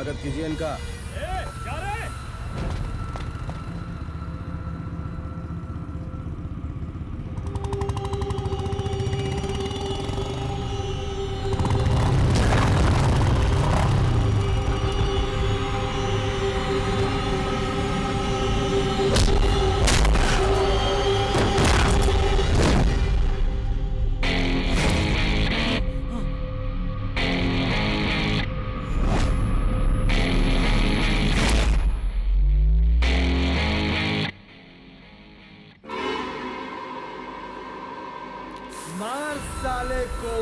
स्वागत कीजिए इनका। क्या रे? मार साले को।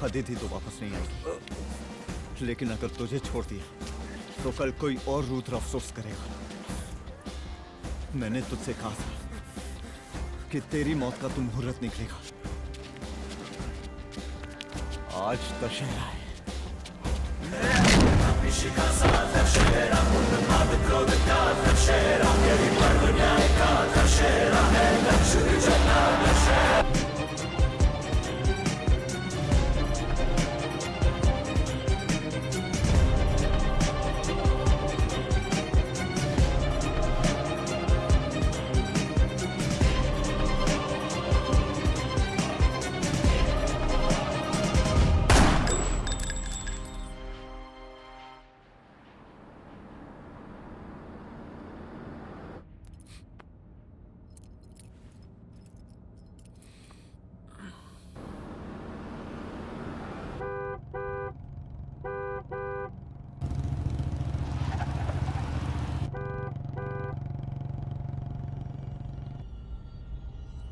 धोखा दे दी तो वापस नहीं आएगी, लेकिन अगर तुझे छोड़ दिया तो कल कोई और रुद्र अफसोस करेगा। मैंने तुझसे कहा था कि तेरी मौत का तुम मुहूर्त निकलेगा। आज दशहरा है।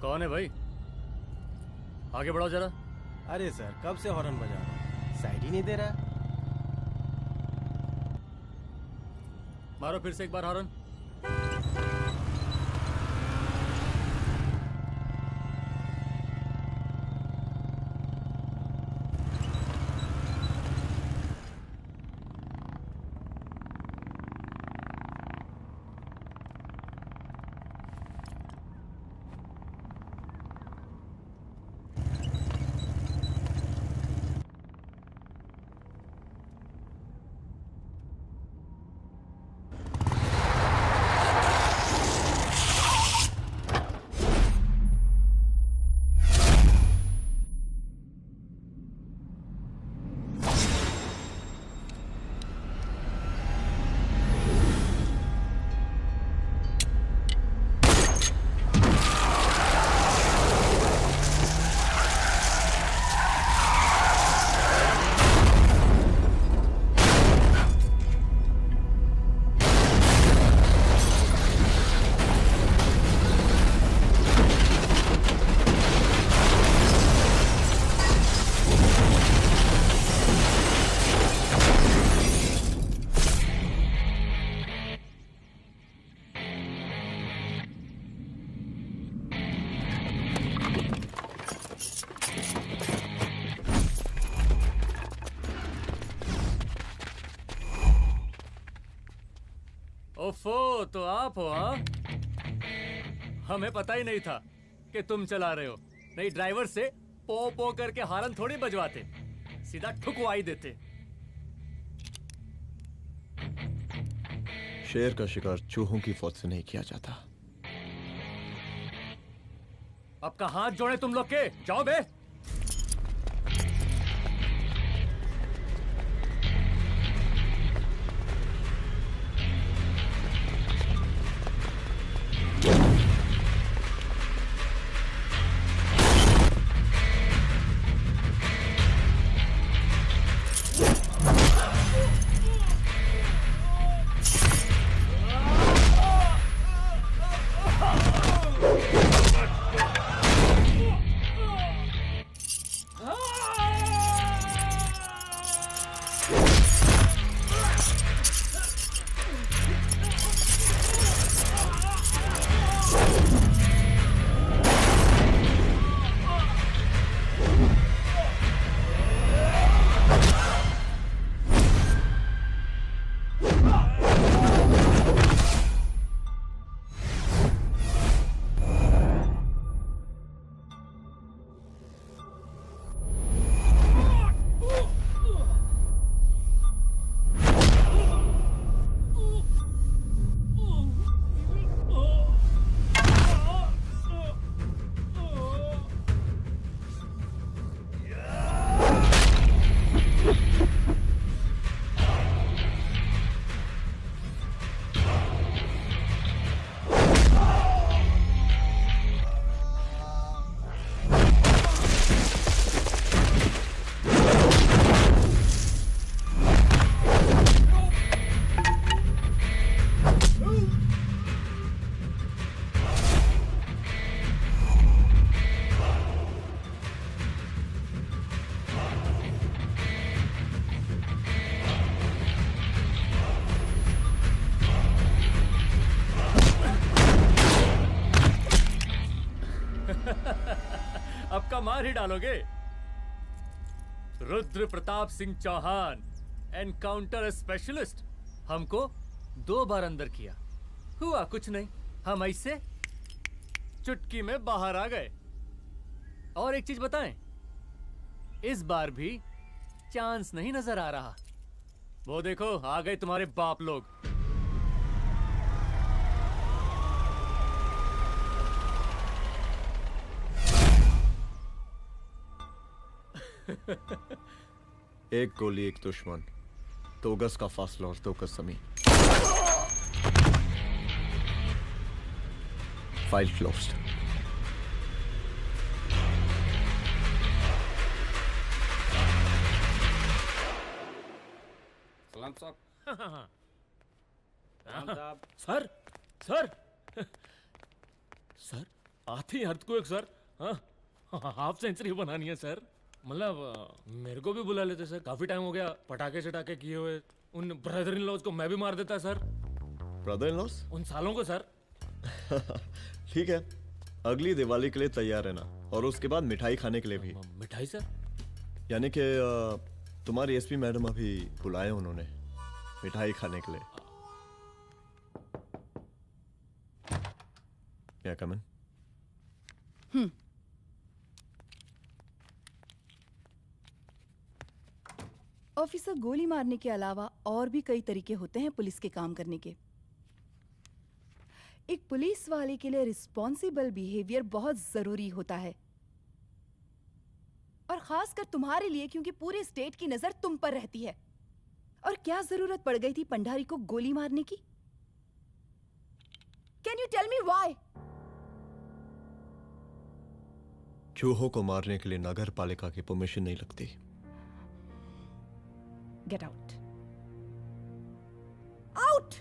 कौन है भाई? आगे बढ़ाओ जरा। अरे सर, कब से हॉर्न बजा रहा हूँ, साइड ही नहीं दे रहा। मारो फिर से एक बार हॉर्न। ओफो, तो आप हो? हाँ, हमें पता ही नहीं था कि तुम चला रहे हो। नहीं, ड्राइवर से पो पो करके हॉर्न थोड़ी बजवाते, सीधा ठुकवा ही देते। शेर का शिकार चूहों की फौज से नहीं किया जाता। अब का हाथ जोड़े तुम लोग के, जाओ बे। अब का मार ही डालोगे? रुद्र प्रताप सिंह चौहान, एनकाउंटर स्पेशलिस्ट, हमको 2 बार अंदर किया, हुआ कुछ नहीं। हम ऐसे चुटकी में बाहर आ गए। और एक चीज बताएं, इस बार भी चांस नहीं नजर आ रहा। वो देखो आ गए तुम्हारे बाप लोग। एक गोली एक दुश्मन, 2 गज का फासला और 2 गज जमीन। File closed. सलाम साहब। सर सर सर आती अर्थक्वेक सर। हाँ, हाफ सेंचुरी बनानी है सर। मतलब मेरे को भी बुला लेते सर, काफी टाइम हो गया पटाखे चटाखे किए हुए। उन ब्रदर इन लॉज को मैं भी मार देता सर, ब्रदर इन लॉस? उन सालों को सर। ठीक है, अगली दिवाली के लिए तैयार रहना, और उसके बाद मिठाई खाने के लिए भी। मिठाई सर? यानी कि तुम्हारी एसपी मैडम अभी बुलाए उन्होंने मिठाई खाने के लिए। क्या कमन? ऑफिसर, गोली मारने के अलावा और भी कई तरीके होते हैं पुलिस के काम करने के। एक पुलिस वाले के लिए रिस्पॉन्सिबल बिहेवियर बहुत जरूरी होता है, और खासकर तुम्हारे लिए, क्योंकि पूरे स्टेट की नजर तुम पर रहती है। और क्या जरूरत पड़ गई थी पंडारी को गोली मारने की? Can you tell me why? चूहों को मारने के लिए नगर पालिका की परमिशन नहीं लगती। Get out, out.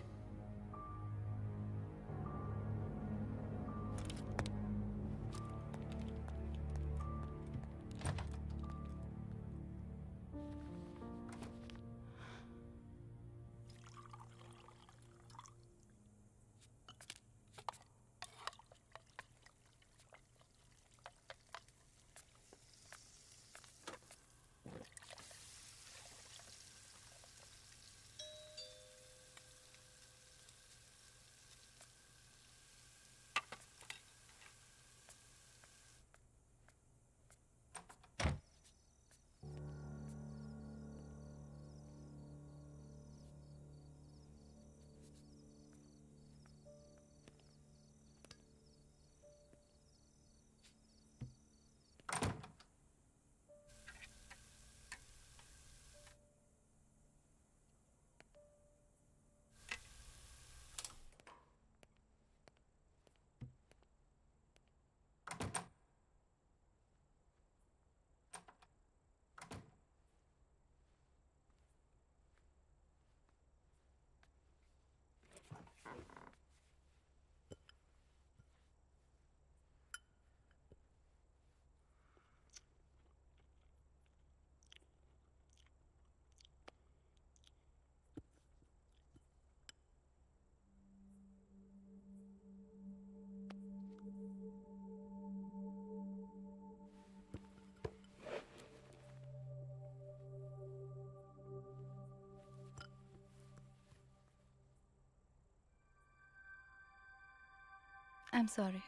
I'm sorry.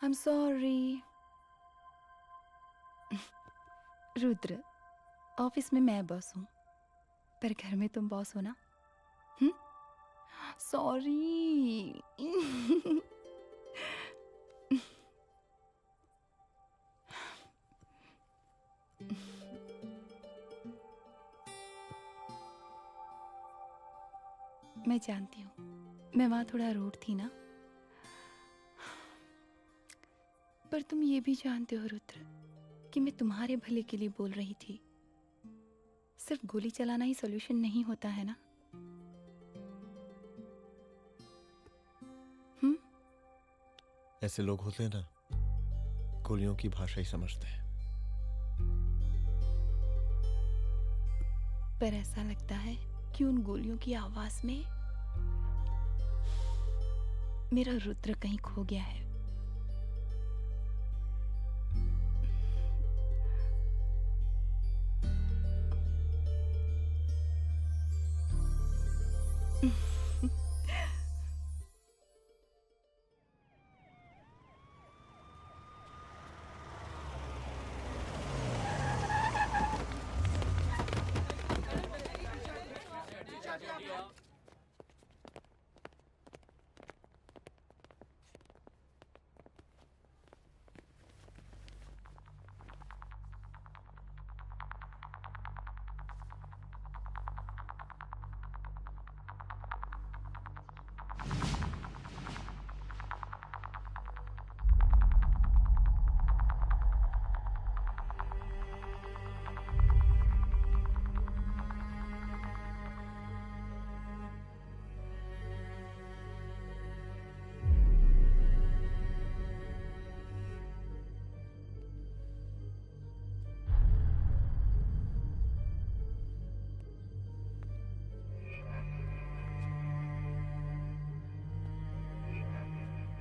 I'm sorry. Rudra, office में मैं बॉस हूँ, पर घर में तुम बॉस हो ना? सॉरी। मैं जानती हूँ, मैं वहां थोड़ा रूड थी ना, पर तुम ये भी जानते हो रुद्र कि मैं तुम्हारे भले के लिए बोल रही थी। सिर्फ गोली चलाना ही सॉल्यूशन नहीं होता है ना। ऐसे लोग होते हैं ना, गोलियों की भाषा ही समझते हैं। पर ऐसा लगता है कि उन गोलियों की आवाज में मेरा रुद्र कहीं खो गया है।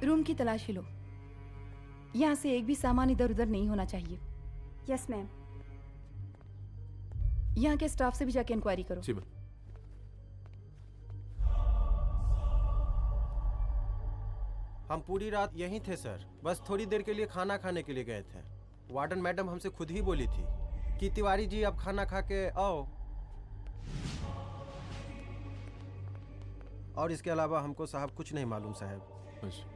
रूम की तलाशी लो। यहाँ से एक भी सामान इधर उधर नहीं होना चाहिए। Yes ma'am. यहाँ के स्टाफ से भी जाके इंक्वायरी करो। जी मैम। हम पूरी रात यहीं थे सर, बस थोड़ी देर के लिए खाना खाने के लिए गए थे। वार्डन मैडम हमसे खुद ही बोली थी कि तिवारी जी आप खाना खा के आओ, और इसके अलावा हमको साहब कुछ नहीं मालूम साहब। अच्छा।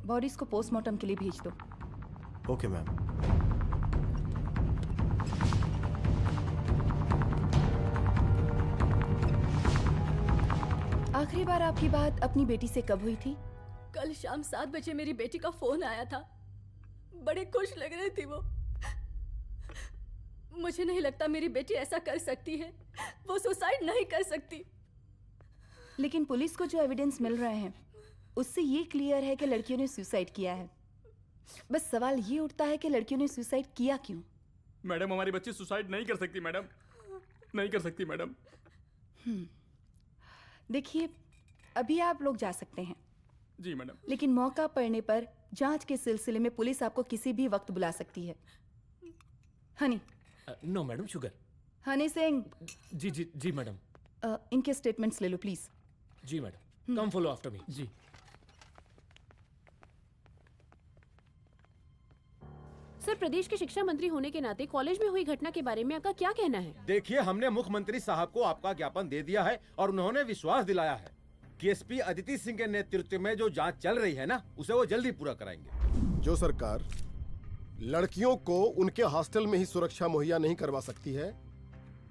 बॉडीज को पोस्टमार्टम के लिए भेज दो। Okay ma'am. आखिरी बार आपकी बात अपनी बेटी से कब हुई थी? कल शाम 7 बजे मेरी बेटी का फोन आया था। बड़े खुश लग रही थी वो। मुझे नहीं लगता मेरी बेटी ऐसा कर सकती है। वो सुसाइड नहीं कर सकती। लेकिन पुलिस को जो एविडेंस मिल रहे हैं उससे ये क्लियर है कि लड़कियों ने सुसाइड किया है। बस सवाल ये उठता है कि लड़कियों ने सुसाइड किया क्यों? मैडम हमारी बच्ची सुसाइड नहीं कर सकती मैडम, नहीं कर सकती मैडम। देखिए, अभी आप लोग जा सकते हैं। जी मैडम। लेकिन मौका पड़ने पर जांच के सिलसिले में पुलिस आपको किसी भी वक्त बुला सकती है। Honey. No madam, sugar. Honey Singh. जी जी जी मैडम। इनके स्टेटमेंट्स ले लो प्लीज। जी madam, come follow after me. जी। सर, प्रदेश के शिक्षा मंत्री होने के नाते कॉलेज में हुई घटना के बारे में आपका क्या कहना है? देखिए, हमने मुख्यमंत्री साहब को आपका ज्ञापन दे दिया है और उन्होंने विश्वास दिलाया है कि एसपी अदिति सिंह के नेतृत्व में जो जांच चल रही है ना, उसे वो जल्दी पूरा कराएंगे। जो सरकार लड़कियों को उनके हॉस्टल में ही सुरक्षा मुहैया नहीं करवा सकती है,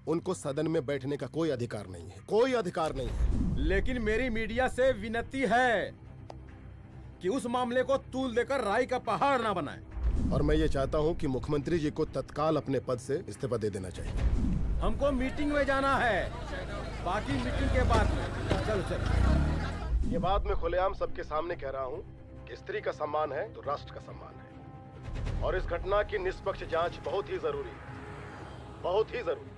उनको सदन में बैठने का कोई अधिकार नहीं है, कोई अधिकार नहीं है। लेकिन मेरी मीडिया से विनती है कि उस मामले को तूल देकर राई का पहाड़ ना बनाए। और मैं ये चाहता हूँ कि मुख्यमंत्री जी को तत्काल अपने पद से इस्तीफा दे देना चाहिए। हमको मीटिंग में जाना है, बाकी मीटिंग के बाद में। चलो चलो। ये बात मैं खुलेआम सबके सामने कह रहा हूँ कि स्त्री का सम्मान है तो राष्ट्र का सम्मान है, और इस घटना की निष्पक्ष जांच बहुत ही जरूरी है, बहुत ही जरूरी।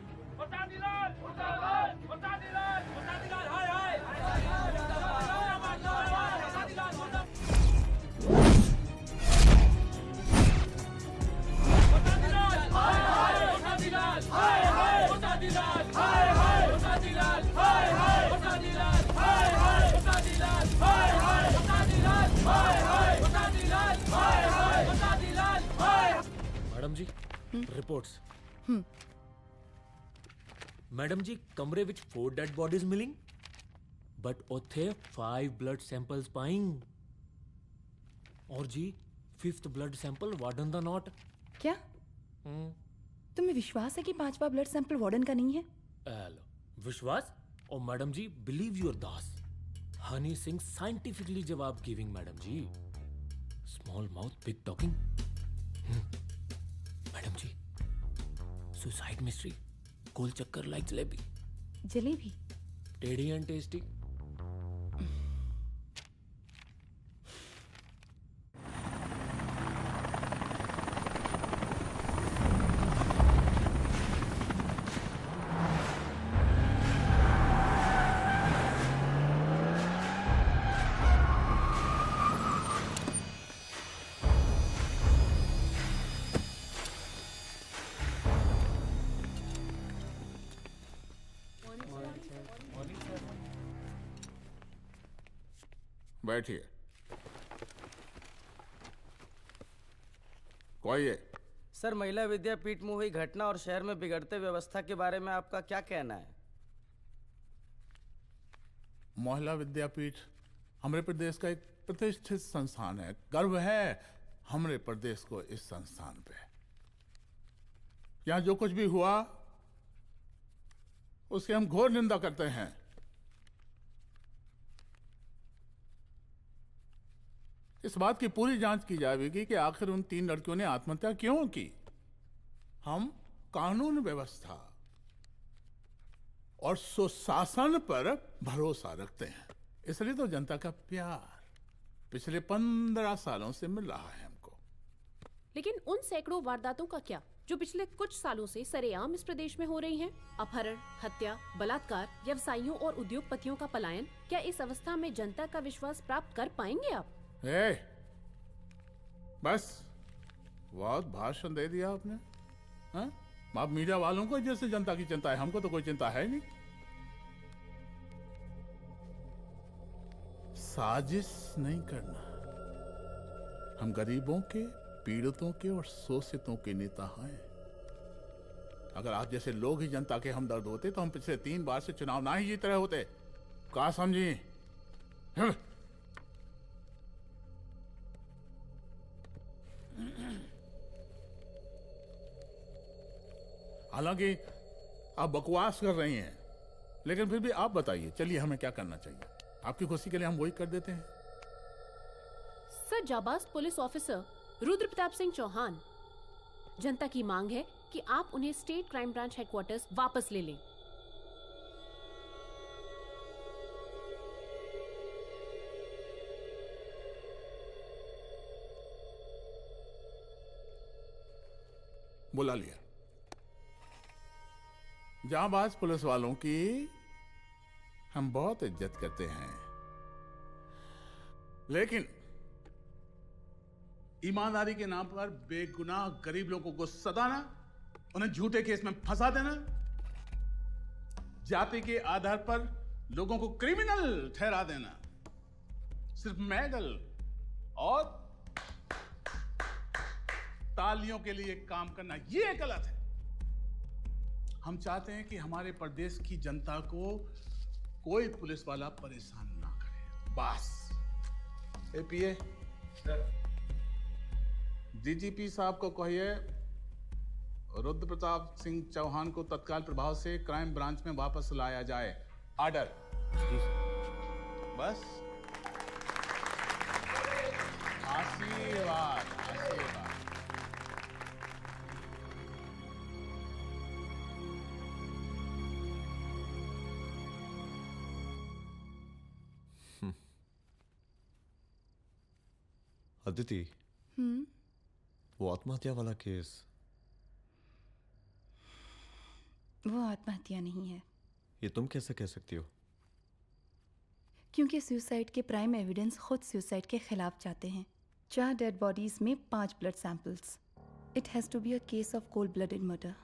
मैडम जी, रिपोर्ट्स। मैडम जी, कमरे विच 4 डेड बॉडीज मिलिंग, बट उथे 5 ब्लड सैंपल्स पाइंग। और जी 5th ब्लड सैंपल वार्डन दा नॉट। क्या तुम्हें विश्वास है कि 5वां ब्लड सैंपल वार्डन का नहीं है? विश्वास? और मैडम जी, बिलीव योर दास। हनी सिंह साइंटिफिकली जवाब गिविंग मैडम जी। Small mouth big talking. Madam जी, सुसाइड मिस्ट्री, गोल चक्कर लाइक जलेबी। जलेबी? टेढ़ी एंड टेस्टी। बैठिए। कोई है? सर, महिला विद्यापीठ में हुई घटना और शहर में बिगड़ते व्यवस्था के बारे में आपका क्या कहना है? महिला विद्यापीठ हमारे प्रदेश का एक प्रतिष्ठित संस्थान है। गर्व है हमारे प्रदेश को इस संस्थान पे। यहाँ जो कुछ भी हुआ उसकी हम घोर निंदा करते हैं। इस बात की पूरी जांच की जाएगी कि आखिर उन 3 लड़कियों ने आत्महत्या क्यों की। हम कानून व्यवस्था और सुशासन पर भरोसा रखते हैं, इसलिए तो जनता का पिछले 15 सालों से मिल रहा है हमको। लेकिन उन सैकड़ों वारदातों का क्या जो पिछले कुछ सालों से सरेआम इस प्रदेश में हो रही हैं? अपहरण, हत्या, बलात्कार, व्यवसायियों और उद्योगपतियों का पलायन। क्या इस अवस्था में जनता का विश्वास प्राप्त कर पाएंगे आप? बस बहुत भाषण दे दिया आपने। हाँ? आप मीडिया वालों को जैसे जनता की चिंता है, हमको तो कोई चिंता है नहीं। साजिश नहीं करना। हम गरीबों के, पीड़ितों के और शोषितों के नेता हैं। अगर आप जैसे लोग ही जनता के हमदर्द होते तो हम पिछले 3 बार से चुनाव ना ही जीत रहे होते। क्या समझी? हालांकि आप बकवास कर रही हैं, लेकिन फिर भी आप बताइए, चलिए हमें क्या करना चाहिए? आपकी खुशी के लिए हम वही कर देते हैं। सर, जाबाज पुलिस ऑफिसर रुद्र प्रताप सिंह चौहान, जनता की मांग है कि आप उन्हें स्टेट क्राइम ब्रांच हेडक्वार्टर्स वापस ले लें। बुला लिया। जाबाज पुलिस वालों की हम बहुत इज्जत करते हैं, लेकिन ईमानदारी के नाम पर बेगुनाह गरीब लोगों को सताना, उन्हें झूठे केस में फंसा देना, जाति के आधार पर लोगों को क्रिमिनल ठहरा देना, सिर्फ मेडल और तालियों के लिए काम करना, ये गलत है। हम चाहते हैं कि हमारे प्रदेश की जनता को कोई पुलिस वाला परेशान ना करे, बस। एपीए डीजीपी साहब को कहिए रुद्र प्रताप सिंह चौहान को तत्काल प्रभाव से क्राइम ब्रांच में वापस लाया जाए। ऑर्डर। बस। आशीर्वाद, आशीर्वाद। अदिति, वो आत्महत्या वाला केस, वो आत्महत्या नहीं है। ये तुम कैसे कह सकती हो? क्योंकि सुसाइड के प्राइम एविडेंस खुद सुसाइड के खिलाफ जाते हैं। 4 डेड बॉडीज में 5 blood samples. It has to be a case of cold blooded murder.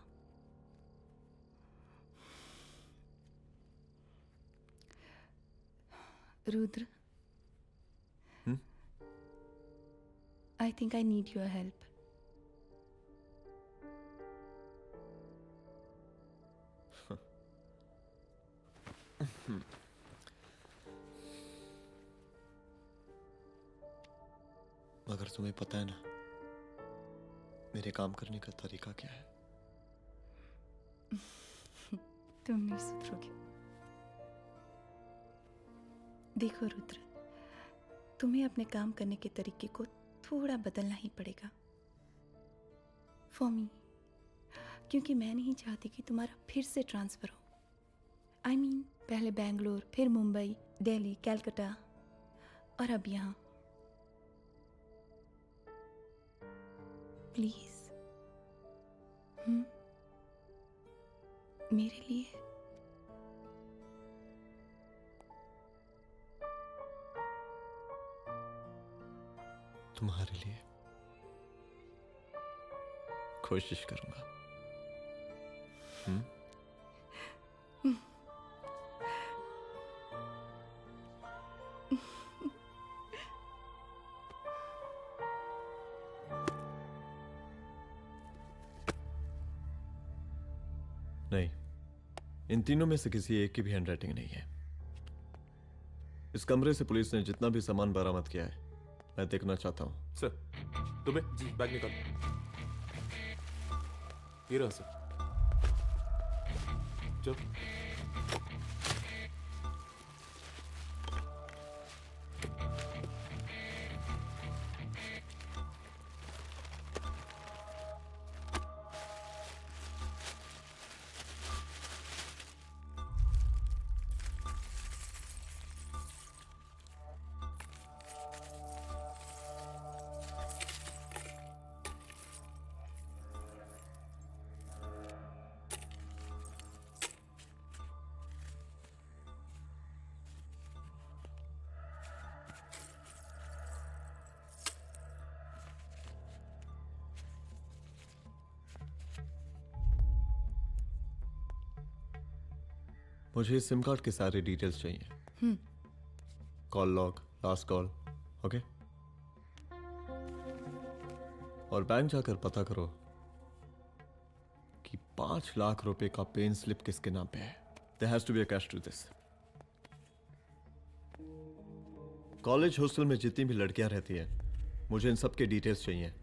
Rudra, I think I need your help. मगर तुम्हें पता है ना मेरे काम करने का तरीका क्या है? तुम नहीं सुधरोगे। देखो रुद्र, तुम्हें अपने काम करने के तरीके को थोड़ा बदलना ही पड़ेगा फॉर मी, क्योंकि मैं नहीं चाहती कि तुम्हारा फिर से ट्रांसफर हो। आई मीन, पहले बेंगलोर, फिर मुंबई, दिल्ली, कलकत्ता और अब यहाँ। प्लीज मेरे लिए। तुम्हारे लिए कोशिश करूंगा। नहीं, इन तीनों में से किसी एक की भी हैंडराइटिंग नहीं है। इस कमरे से पुलिस ने जितना भी सामान बरामद किया है मैं देखना चाहता हूं। सर, तुम्हें जी बैग निकाल। ये रहा सर। चल। मुझे इस सिम कार्ड के सारे डिटेल्स चाहिए। Call log, last call, okay? और बैंक जाकर पता करो कि 5 लाख रुपए का पेन स्लिप किसके नाम पे है। There has to be a cash to this. College hostel में जितनी भी लड़कियां रहती हैं, मुझे इन सब के डिटेल्स चाहिए।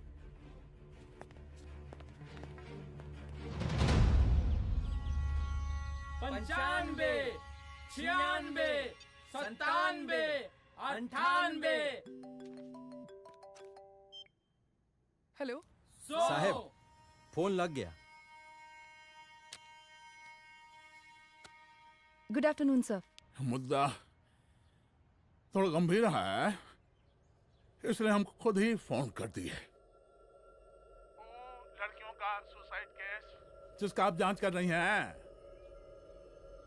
पंचानबे, 96, 97, 98। हेलो साहब, फोन लग गया। Good afternoon sir. मुद्दा थोड़ा गंभीर है, इसलिए हम खुद ही फोन कर दिए। लड़कियों का सुसाइड केस जिसका आप जांच कर रही हैं,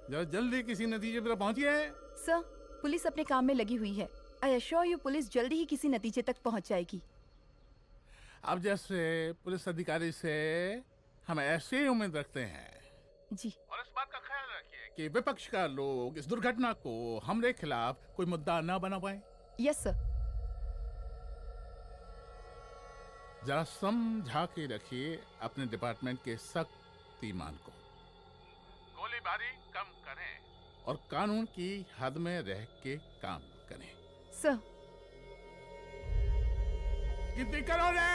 जरा जल्दी किसी नतीजे पर पहुंचिए। सर, पुलिस अपने काम में लगी हुई है। आई एश्योर यू पुलिस जल्दी ही किसी नतीजे तक पहुंच जाएगी। अब जैसे पुलिस अधिकारी से हम ऐसी उम्मीद रखते हैं जी। और इस बात का ख्याल रखिए कि विपक्ष का लोग इस दुर्घटना को हमरे खिलाफ कोई मुद्दा न बना पाए। Yes sir. जरा समझा के रखिए अपने डिपार्टमेंट के सख्त ईमान को। गोलीबारी कम करें और कानून की हद में रह के काम करें। सर। गिनती करो रे।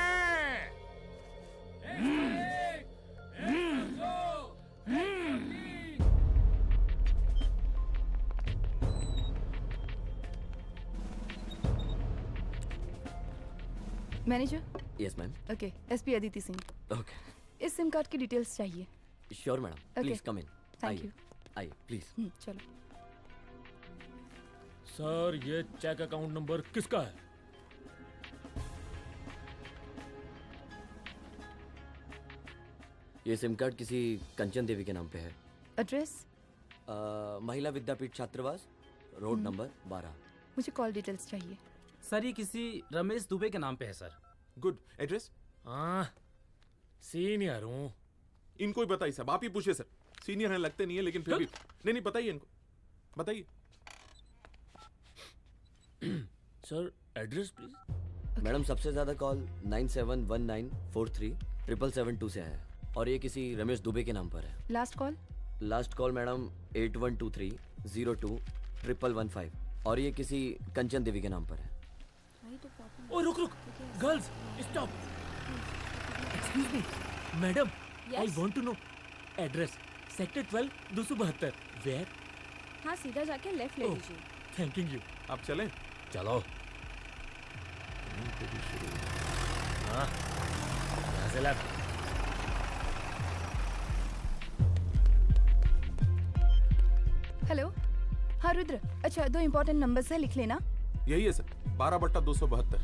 Manager. Yes ma'am. Okay, SP Aditi Singh. Okay. इस सिम कार्ड की डिटेल्स चाहिए। Sure madam, please come in. Thank you. आइए प्लीज। चलो। सर, ये चेक अकाउंट नंबर किसका है? ये सिम कार्ड किसी कंचन देवी के नाम पे है। एड्रेस? महिला विद्यापीठ छात्रावास, रोड नंबर 12। मुझे कॉल डिटेल्स चाहिए। सर, ये किसी रमेश दुबे के नाम पे है सर। गुड। एड्रेस? हाँ, सीनियर हूँ। इनको ही बताइए साहब, आप ही पूछिए सर। सीनियर हैं लगते नहीं है, लेकिन फिर भी नहीं बताइए इनको, बताइए। Sir, address please. मैडम, सबसे ज्यादा कॉल 9719437772 से है और ये किसी रमेश दुबे के नाम पर है। Last call? Last call madam 8123021115 और ये किसी कंचन देवी के नाम पर है। ओ रुक, girls stop. Excuse me madam, I want to know address. Sector 12 272। Where? हाँ, सीधा जाके लेफ्ट ले लीजिए। Thank you. आप चलें? चलो। हाँ, यहाँ से लेफ्ट। हेलो। हाँ रुद्र, अच्छा 2 इम्पोर्टेंट नंबर्स है, लिख लेना। यही है सर, 12/272।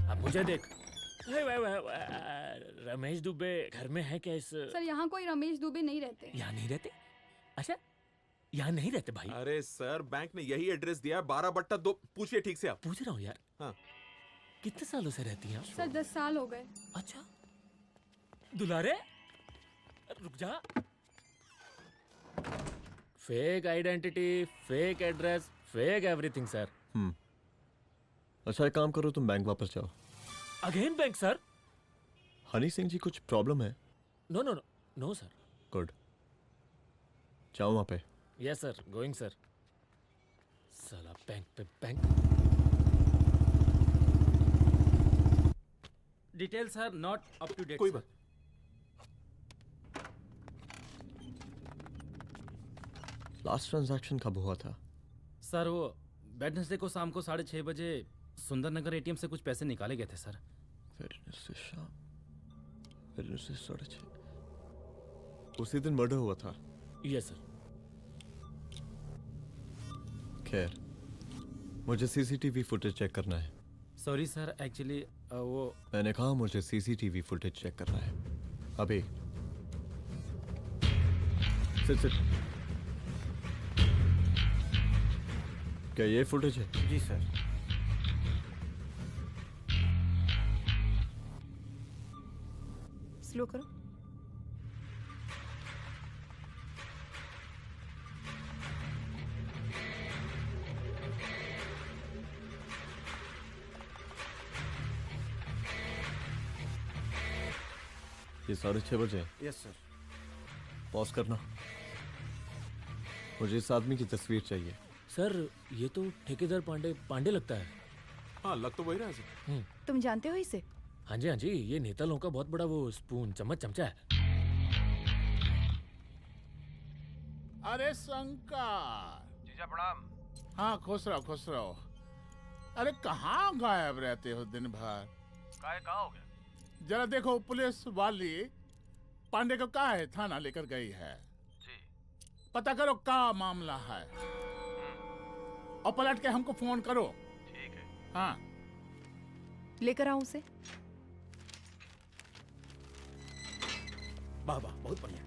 अब मुझे देख। रमेश दुबे घर में है क्या? इस सर, यहाँ कोई रमेश दुबे नहीं रहते। यहाँ नहीं रहते? अच्छा, यहाँ नहीं रहते भाई। अरे सर, बैंक ने यही एड्रेस दिया है, 12/2। पूछिए ठीक से आप। पूछ रहा हूँ यार। हाँ। कितने सालों से रहती हैं? सर 10 साल हो गए। अच्छा। दुलारे रुक जा। Fake identity, fake address, fake everything sir. अच्छा एक काम करो, तुम बैंक वापस जाओ। Again bank sir? Honey Singh ji कुछ प्रॉब्लम है? No no no no sir. Good, जाओ वहां पे। Yes sir, going sir. साला बैंक पे bank. Details are not up to date. कोई बात। लास्ट ट्रांजैक्शन कब हुआ था? सर, वो वेडनेसडे को शाम को 6:30 बजे सुंदरनगर एटीएम से कुछ पैसे निकाले गए थे सर। वेडनेसडे शाम, वेडनेसडे 6:30। उसी दिन मर्डर हुआ था? Yes sir. खैर, मुझे सीसीटीवी फुटेज चेक करना है। सॉरी सर, एक्चुअली वो मैंने कहा मुझे सीसीटीवी फुटेज चेक करना है अभी। सिट। क्या ये फुटेज है? जी सर। स्लो करो। ये 6:30 बजे। Yes sir. पॉज करना। मुझे इस आदमी की तस्वीर चाहिए। सर ये तो ठेकेदार पांडे लगता है। हाँ लग तो वही रहा है सर। तुम जानते हो इसे? हाँ जी, ये नेता लोगों का बहुत बड़ा वो स्पून चमचा है। अरे शंकर। जीजा प्रणाम। हाँ खुश रहो। अरे कहाँ गायब रहते हो दिन भर? कहाँ हो गया? जरा देखो पुलिस वाली पांडे को कहा है थाना लेकर गई है। जी। पता करो क्या मामला है और पलट के हमको फोन करो। ठीक है। हाँ लेकर आओ उसे। वाह वाह बहुत बढ़िया।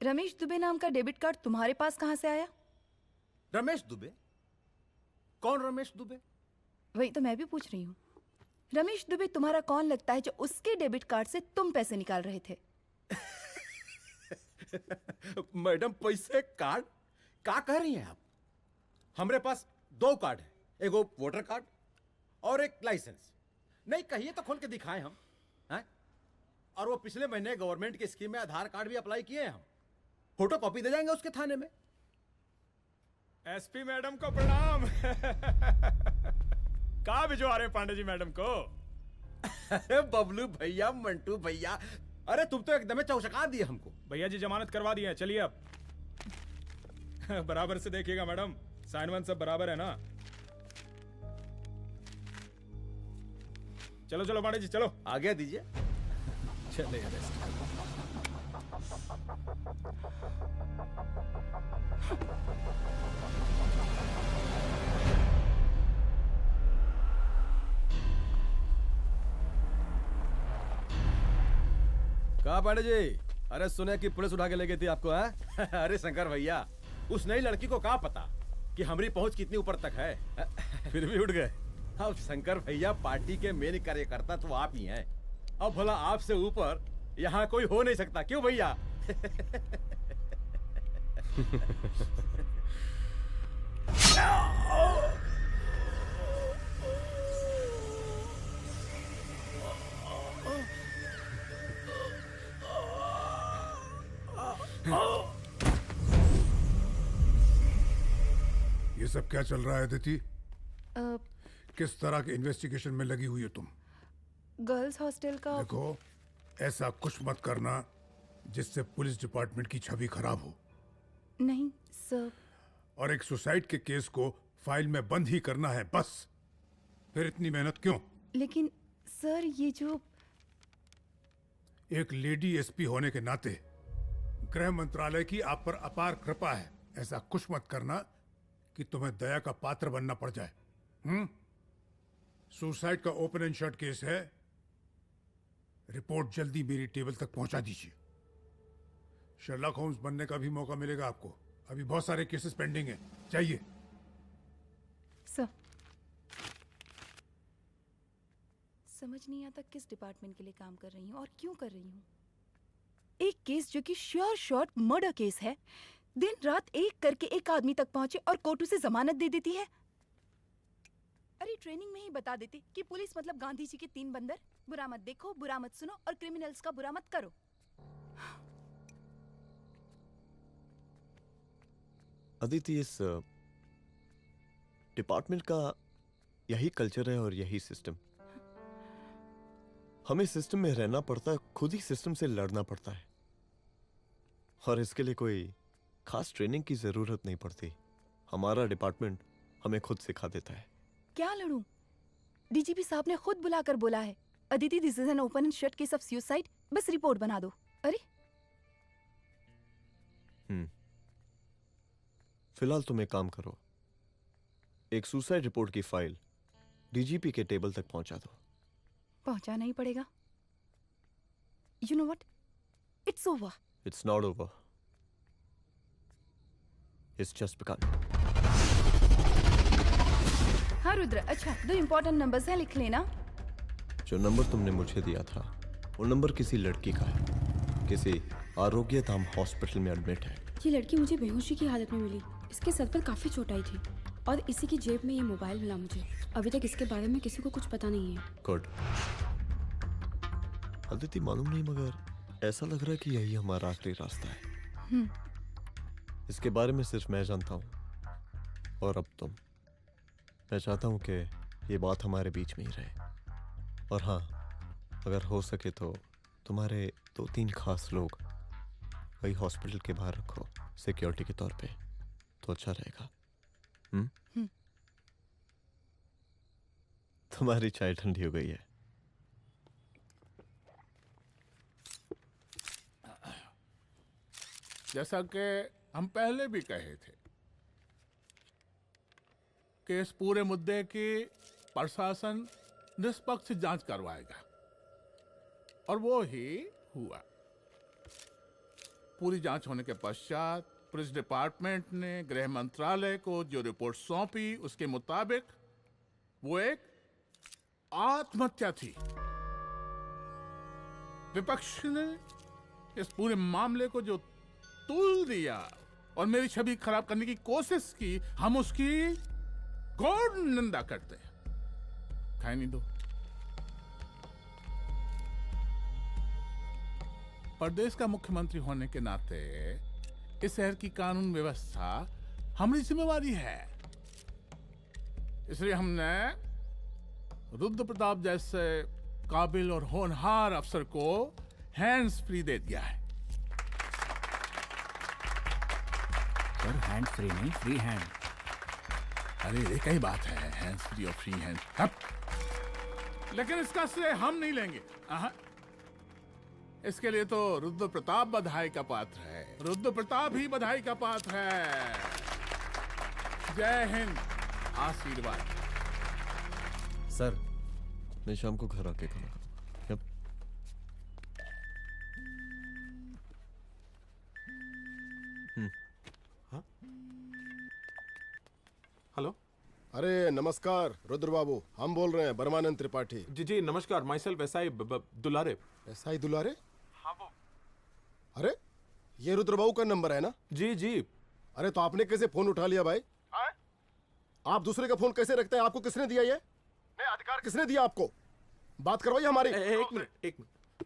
रमेश दुबे नाम का डेबिट कार्ड तुम्हारे पास कहां से आया? रमेश दुबे? कौन रमेश दुबे? वही तो मैं भी पूछ रही हूँ। रमेश दुबे तुम्हारा कौन लगता है जो उसके डेबिट कार्ड से तुम पैसे निकाल रहे थे? मैडम पैसे कार्ड क्या कह रही हैं आप? हमारे पास 2 कार्ड है, एक वो वोटर कार्ड और एक लाइसेंस। नहीं कहिए तो खोल के दिखाएं हम हैं? और वो पिछले महीने गवर्नमेंट की स्कीम में आधार कार्ड भी अप्लाई किए हैं हम। फोटो कॉपी दे जाएंगे उसके थाने में। एसपी मैडम को प्रणाम। कहाँ भिजवा रहे पांडे जी मैडम को? अरे बबलू भैया, मंटू भैया, अरे तुम तो एकदम चौचका दिए हमको। भैया जी जमानत करवा दिए हैं, चलिए अब। बराबर से देखिएगा मैडम, साइन वन सब बराबर है ना? चलो चलो पांडे जी चलो। आगे दीजिए। चले कहा पांडे जी? अरे सुने कि पुलिस उठा के ले गई थी आपको है? अरे शंकर भैया, उस नई लड़की को क्या पता कि हमारी पहुंच कितनी ऊपर तक है। फिर भी उठ गए। अब शंकर भैया पार्टी के मेन कार्यकर्ता तो आप ही हैं। अब भला आपसे ऊपर यहाँ कोई हो नहीं सकता, क्यों भैया? ये सब क्या चल रहा है अदिति? किस तरह के इन्वेस्टिगेशन में लगी हुई हो तुम? गर्ल्स हॉस्टल का। देखो ऐसा कुछ मत करना जिससे पुलिस डिपार्टमेंट की छवि खराब हो। नहीं सर। और एक सुसाइड के केस को फाइल में बंद ही करना है बस। फिर इतनी मेहनत क्यों? लेकिन सर ये जो एक लेडी एसपी होने के नाते गृह मंत्रालय की आप पर अपार कृपा है। ऐसा कुछ मत करना कि तुम्हें दया का पात्र बनना पड़ जाए। सुसाइड का ओपन एंड शट केस है। रिपोर्ट जल्दी मेरी टेबल तक पहुंचा दीजिए। शर्लॉक होम्स बनने का भी मौका मिलेगा आपको। अभी बहुत सारे केसेस पेंडिंग हैं। चाहिए सर। समझ नहीं आता किस डिपार्टमेंट के लिए काम कर रही हूँ और क्यों कर रही हूँ। एक केस जो कि श्योर शॉट मर्डर केस है, दिन रात एक करके एक आदमी तक पहुंचे और कोर्ट उसे जमानत दे देती है। अरे ट्रेनिंग में ही बता देती कि पुलिस मतलब गांधी जी के 3 बंदर। बुरा मत देखो, बुरा मत सुनो और क्रिमिनल्स का बुरा मत करो। अदिति, इस डिपार्टमेंट का यही कल्चर है और यही सिस्टम। हमें सिस्टम में रहना पड़ता है, खुद ही सिस्टम से लड़ना पड़ता है। और इसके लिए कोई खास ट्रेनिंग की जरूरत नहीं पड़ती। हमारा डिपार्टमेंट हमें खुद सिखा देता है। क्या लड़ूं? डीजीपी साहब ने खुद बुलाकर बोला है, Aditi this is an open and shut case of suicide, बस रिपोर्ट बना दो। अरे फिलहाल तुम एक काम करो, एक सुसाइड रिपोर्ट की फाइल डीजीपी के टेबल तक पहुंचा दो। पहुंचाना ही पड़ेगा। You know what, it's over. It's not over. It's just begun. हाँ रुद्र, अच्छा 2 इम्पोर्टेंट नंबर्स हैं, लिख लेना। जो नंबर तुमने मुझे दिया था वो नंबर किसी लड़की का है, किसी आरोग्य धाम हॉस्पिटल में एडमिट है। ये लड़की मुझे बेहोशी की हालत में मिली। इसके सर पर काफी चोट आई थी और इसी की जेब में ये मोबाइल मिला मुझे। अभी तक इसके बारे में किसी को कुछ पता नहीं है। गुड। अदिति मालूम नहीं मगर ऐसा लग रहा है कि यही हमारा आखिरी रास्ता है। इसके बारे में सिर्फ मैं जानता हूँ और अब तुम। मैं चाहता हूँ कि ये बात हमारे बीच में ही रहे। और हाँ, अगर हो सके तो तुम्हारे 2-3 खास लोग वही हॉस्पिटल के बाहर रखो सिक्योरिटी के तौर पे, तो अच्छा रहेगा। तुम्हारी चाय ठंडी हो गई है। जैसा कि हम पहले भी कहे थे कि इस पूरे मुद्दे की प्रशासन निष्पक्ष जांच करवाएगा, और वो ही हुआ। पूरी जांच होने के पश्चात पुलिस डिपार्टमेंट ने गृह मंत्रालय को जो रिपोर्ट सौंपी उसके मुताबिक वो एक आत्महत्या थी। विपक्ष ने इस पूरे मामले को जो तुल दिया और मेरी छवि खराब करने की कोशिश की, हम उसकी घोर निंदा करते हैं। खाए नहीं दो। प्रदेश का मुख्यमंत्री होने के नाते इस शहर की कानून व्यवस्था हमारी जिम्मेवारी है। इसलिए हमने रुद्र प्रताप जैसे काबिल और होनहार अफसर को हैंड्स फ्री दे दिया है। सर हैंड फ्री नहीं, फ्री हैंड। अरे एक ही बात है, हैंड्स फ्री और फ्री हैंड। लेकिन इसका श्रेय हम नहीं लेंगे। इसके लिए तो रुद्र प्रताप बधाई का पात्र है। रुद्र प्रताप ही बधाई का पात्र है। जय हिंद। आशीर्वाद। सर, मैं शाम को घर आके खाना खाऊंगा। यप। हेलो। अरे नमस्कार रुद्र बाबू, हम बोल रहे हैं परमानंद त्रिपाठी। जी जी नमस्कार। My self SI Dulare. SI दुलारे? हाँ वो। अरे ये रुद्र बाबू का नंबर है ना? जी जी। अरे तो आपने कैसे फोन उठा लिया भाई? आप दूसरे का फोन कैसे रखते हैं? आपको किसने दिया ये? नहीं, अधिकार किसने दिया आपको? बात करवाइए हमारी। एक मिनट।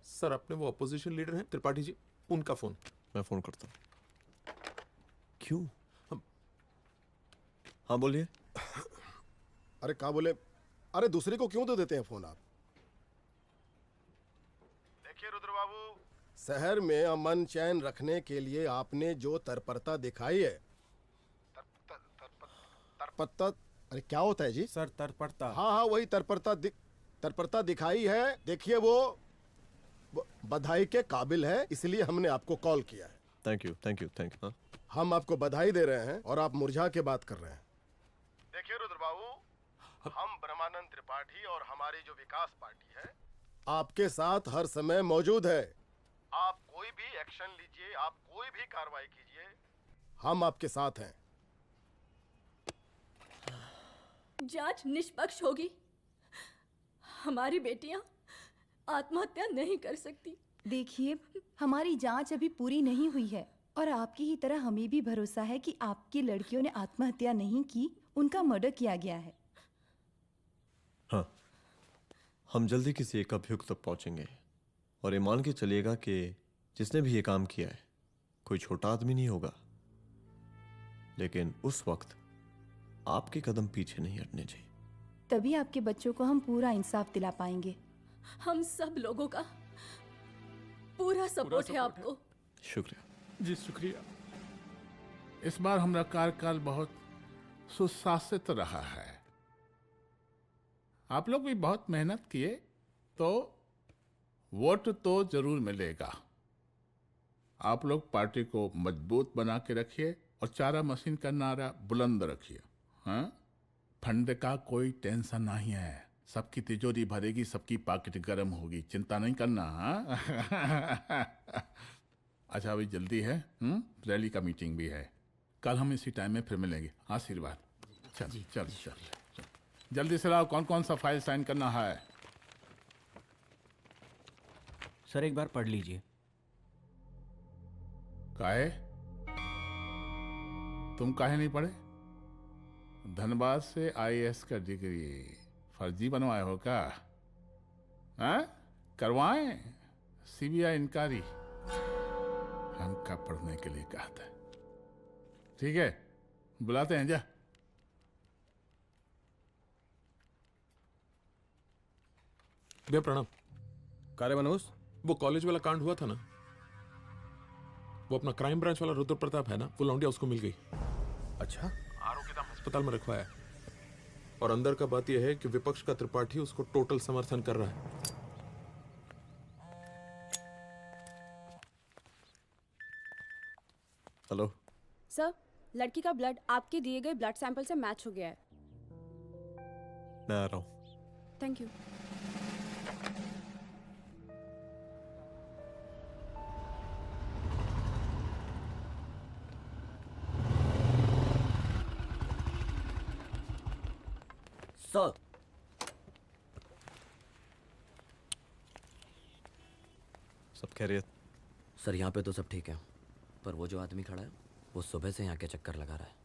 सर, अपने वो अपोजिशन लीडर हैं त्रिपाठी जी, उनका फोन। मैं फोन करता हूँ। क्यों? हाँ बोलिए। अरे क्या बोले? अरे दूसरे को क्यों दे देते हैं फोन आप? देखिए रुद्र बाबू, शहर में अमन चैन रखने के लिए आपने जो तत्परता दिखाई है, तत्परता, अरे क्या होता है जी? सर तत्परता। हाँ वही तत्परता दिखाई है। देखिए वो बधाई के काबिल है, इसलिए हमने आपको कॉल किया है। Thank you. हम आपको बधाई दे रहे हैं और आप मुरझा के बात कर रहे हैं। देखिए रुद्र बाबू, हम ब्रह्मानंद त्रिपाठी और हमारी जो विकास पार्टी है आपके साथ हर समय मौजूद है। आप कोई भी एक्शन लीजिए, आप कोई भी कार्रवाई कीजिए, हम आपके साथ हैं। जांच निष्पक्ष होगी। हमारी बेटियां आत्महत्या नहीं कर सकती। देखिए, हमारी जांच अभी पूरी नहीं हुई है और आपकी ही तरह हमें भी भरोसा है कि आपकी लड़कियों ने आत्महत्या नहीं की, उनका मर्डर किया गया है। हाँ, हम जल्दी किसी एक अभियुक्त तक पहुंचेंगे और ये मान के चलिएगा कि जिसने भी ये काम किया है कोई छोटा आदमी नहीं होगा। लेकिन उस वक्त आपके कदम पीछे नहीं हटने चाहिए। तभी आपके बच्चों को हम पूरा इंसाफ दिला पाएंगे। हम सब लोगों का पूरा सपोर्ट है आपको। शुक्रिया जी, शुक्रिया। इस बार हमारा कार्यकाल बहुत सुशासित रहा है। आप लोग भी बहुत मेहनत किए, तो वोट तो जरूर मिलेगा। आप लोग पार्टी को मजबूत बना के रखिए और चारा मशीन का नारा बुलंद रखिए। हाँ, फंड का कोई टेंशन नहीं है। सबकी तिजोरी भरेगी, सबकी पॉकेट गर्म होगी, चिंता नहीं करना। हाँ? अच्छा, अभी जल्दी है, रैली का मीटिंग भी है। कल हम इसी टाइम में फिर मिलेंगे। आशीर्वाद। चल चल चल जल्दी से लाओ, कौन कौन सा फाइल साइन करना है। सर एक बार पढ़ लीजिए। काहे? तुम काहे नहीं पढ़े? धनबाद से आईएएस का डिग्री फर्जी बनवाए हो क्या? हाँ? करवाएं सीबीआई इंक्वायरी। हमका पढ़ने के लिए कहा था। ठीक है, बुलाते हैं। जा। भैया प्रणाम। कार्य मनोज, वो कॉलेज वाला कांड हुआ था ना, वो अपना क्राइम ब्रांच वाला रुद्र प्रताप है ना, वो लौंडिया उसको मिल गई। अच्छा? आरोपी का अस्पताल में रखवाया है। और अंदर का बात यह है कि विपक्ष का त्रिपाठी उसको टोटल समर्थन कर रहा है। हेलो सर, लड़की का ब्लड आपके दिए गए ब्लड सैंपल से मैच हो गया है। मैं आ रहा हूँ। Thank you. सर, सब खैरियत? सर यहाँ पे तो सब ठीक है, पर वो जो आदमी खड़ा है वो सुबह से यहाँ के चक्कर लगा रहा है।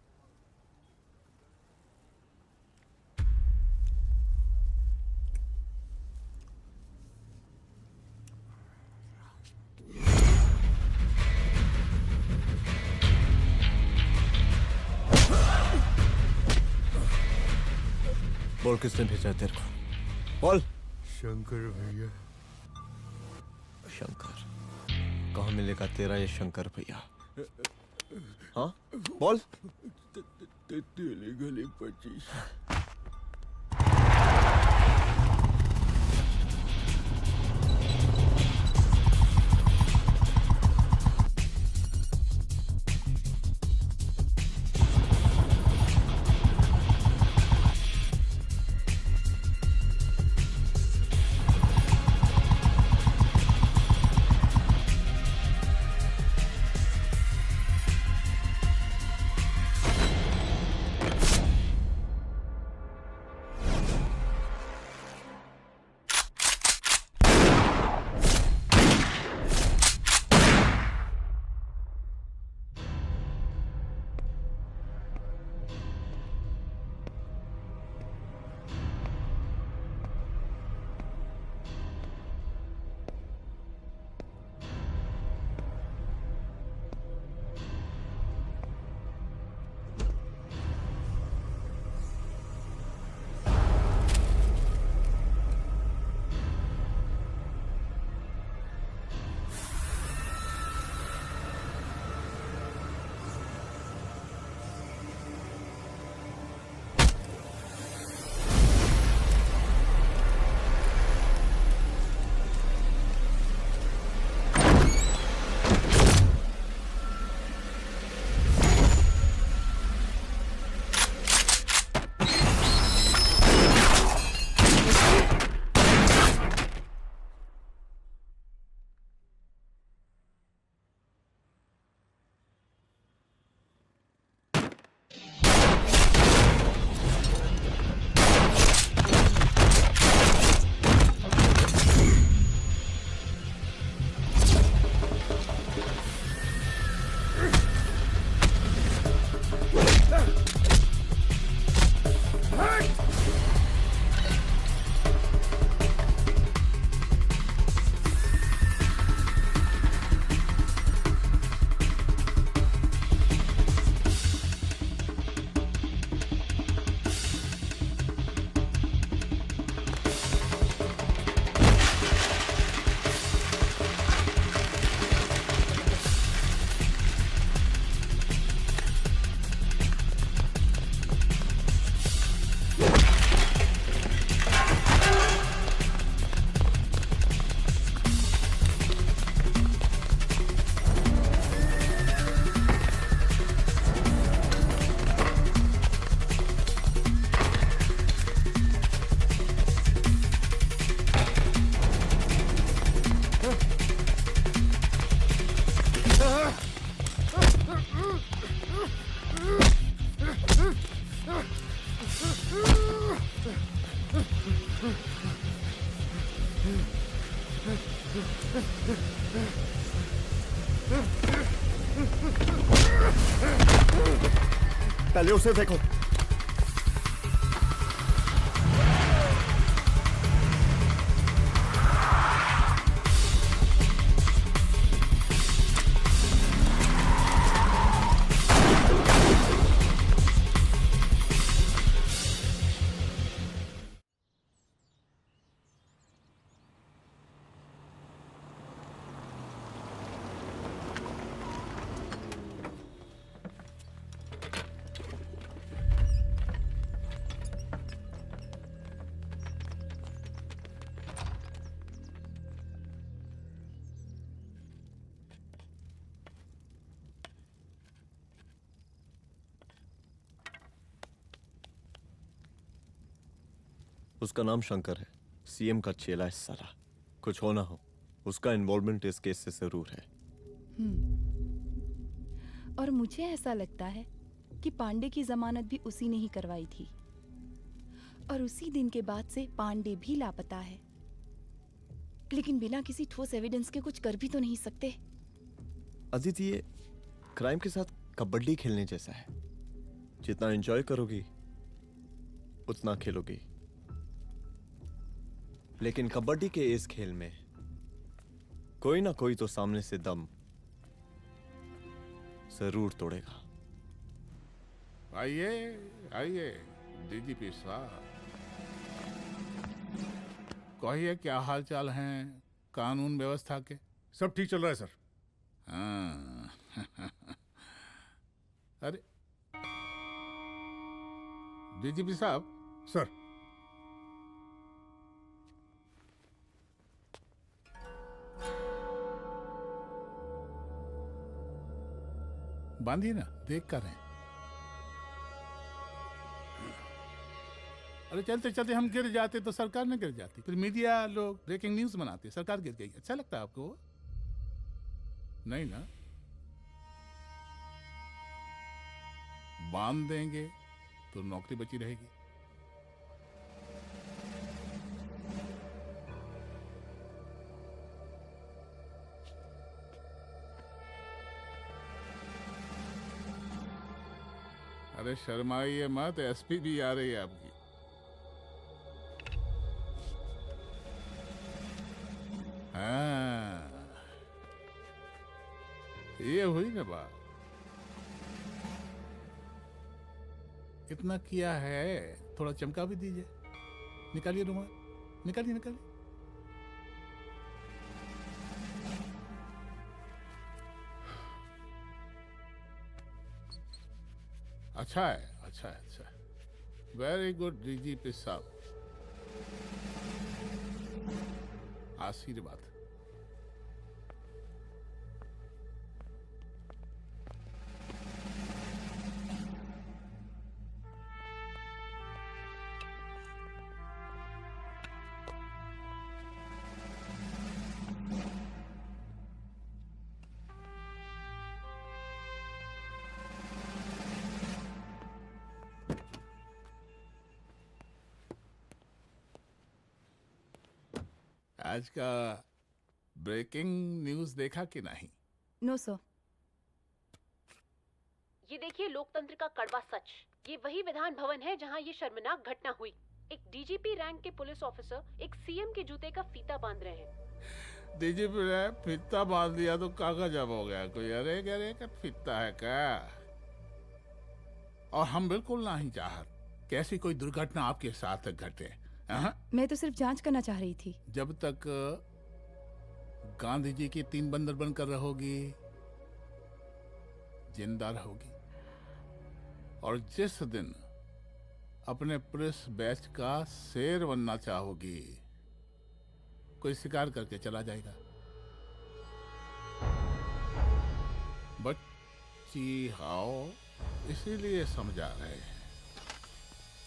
बोल किसने भेजा है तेरे को? बोल। शंकर भैया। शंकर? कहाँ मिलेगा तेरा ये शंकर भैया? हाँ बोल। गली 25। पहले उसे देखो। उसका नाम शंकर है, सीएम का चेला है साला। कुछ हो ना हो, उसका इन्वॉल्वमेंट इस केस से जरूर है। और मुझे ऐसा लगता है कि पांडे की जमानत भी उसी ने ही करवाई थी, और उसी दिन के बाद से पांडे भी लापता है। लेकिन बिना किसी ठोस एविडेंस के कुछ कर भी तो नहीं सकते। अदिति, ये क्राइम के साथ कबड्डी खेलने जैसा है। जितना एंजॉय करोगी उतना खेलोगी, लेकिन कबड्डी के इस खेल में कोई ना कोई तो सामने से दम जरूर तोड़ेगा। आइए आइए डीजीपी साहब, कहिए क्या हाल चाल हैं कानून व्यवस्था के? सब ठीक चल रहा है सर। हाँ अरे डीजीपी साहब। सर, बांधिए ना, देख कर हैं। अरे चलते चलते हम गिर जाते तो सरकार न गिर जाती, फिर मीडिया लोग ब्रेकिंग न्यूज बनाते सरकार गिर गई। अच्छा लगता है आपको? नहीं ना? बांध देंगे तो नौकरी बची रहेगी। अरे शर्माइए मत, एसपी भी आ रही है आपकी। हाँ, ये हुई ना बात। इतना किया है, थोड़ा चमका भी दीजिए। निकालिए रुमाल, निकालिए निकालिए। अच्छा है, अच्छा है, अच्छा है। वेरी गुड डीजीपी साहब, आशीर्वाद। आज का ब्रेकिंग न्यूज देखा कि नहीं? No sir. ये देखिए लोकतंत्र का कड़वा सच। ये वही विधान भवन है जहां ये शर्मनाक घटना हुई। एक डीजीपी रैंक के पुलिस ऑफिसर एक सीएम के जूते का फीता बांध रहे हैं। डीजीपी ने फीता बांध दिया तो कागज अब हो गया कोई? अरे अरे का फीता है क्या? और हम बिल्कुल नहीं चाहते कि ऐसी कोई दुर्घटना आपके साथ घटे। मैं तो सिर्फ जांच करना चाह रही थी। जब तक गांधी जी की 3 बंदर बनकर रहोगी, जिंदा रहोगी। और जिस दिन अपने पुलिस बैच का शेर बनना चाहोगी, कोई शिकार करके चला जाएगा। बच्ची हाओ, इसीलिए समझा रहे हैं।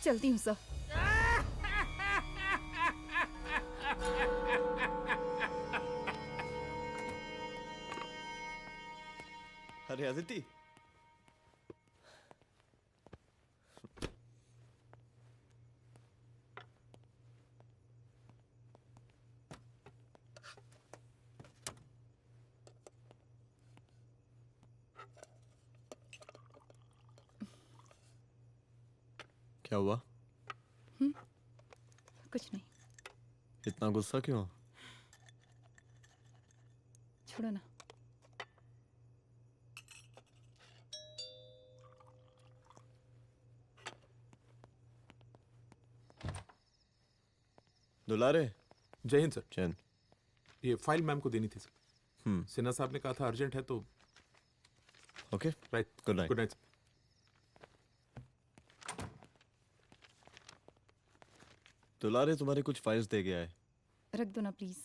चलती हूँ सर। अरे अदिति, क्या हुआ? कुछ नहीं। इतना गुस्सा क्यों? छोड़ो ना। दुलारे। जय हिंद सर। जय हिंद। ये फाइल मैम को देनी थी सर। सिन्हा साहब ने कहा था अर्जेंट है तो। Okay right. Good night. Good night. दुलारे तुम्हारे कुछ फाइल्स दे गया है। रख दो ना प्लीज।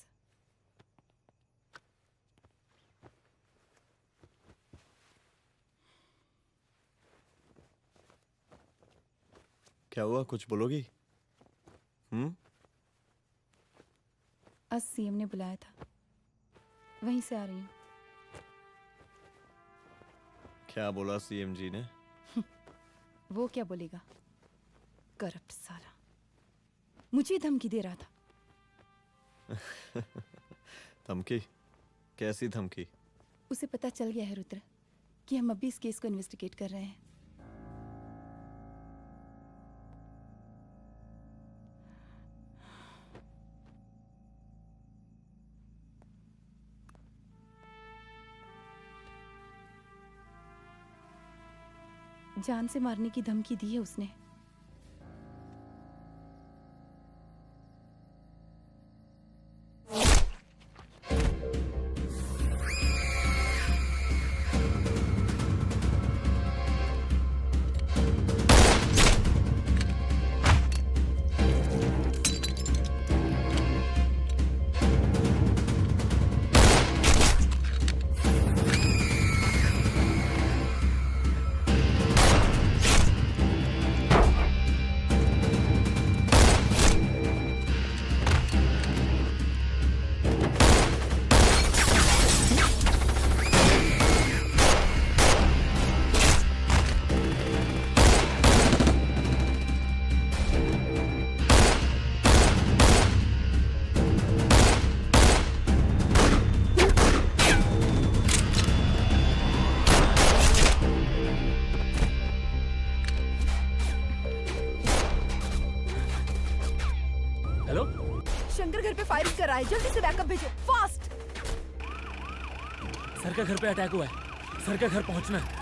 क्या हुआ, कुछ बोलोगी? आज सीएम ने बुलाया था, वहीं से आ रही हूँ। क्या बोला सीएम जी ने? वो क्या बोलेगा, करप्ट साला, मुझे धमकी दे रहा था। धमकी? कैसी धमकी? उसे पता चल गया है रुद्र कि हम अभी इस केस को इन्वेस्टिगेट कर रहे हैं। जान से मारने की धमकी दी है उसने। शंकर घर पे फायरिंग कर रहा है, जल्दी से बैकअप भेजो, फास्ट। सर का घर पे अटैक हुआ है, सर का घर पहुंचना है।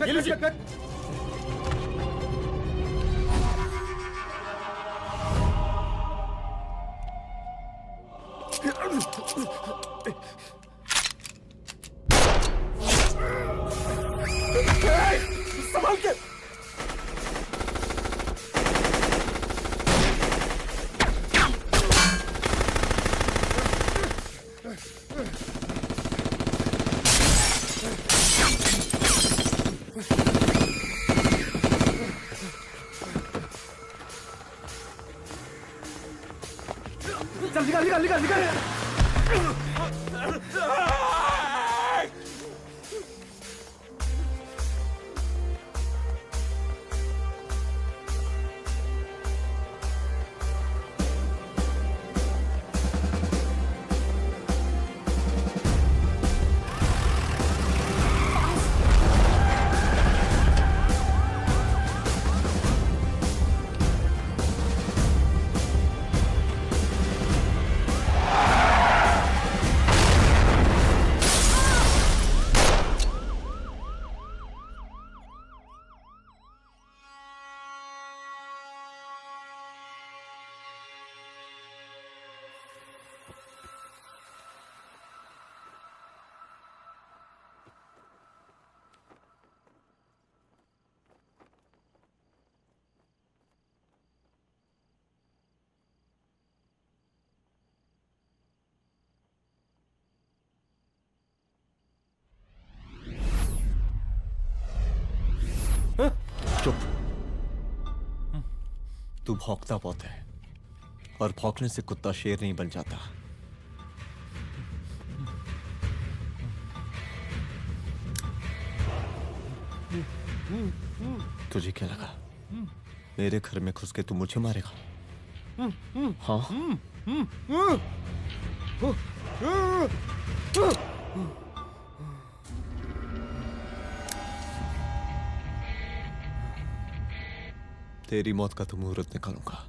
ये लीजिए। संभाल के। चल निकाल निकाल निकाल निकाल। चुप। तू भौंकता बहुत है और भौंकने से कुत्ता शेर नहीं बन जाता। तुझे क्या लगा मेरे घर में घुस के तू मुझे मारेगा? हाँ? तेरी मौत का तो मुहूर्त निकालूंगा।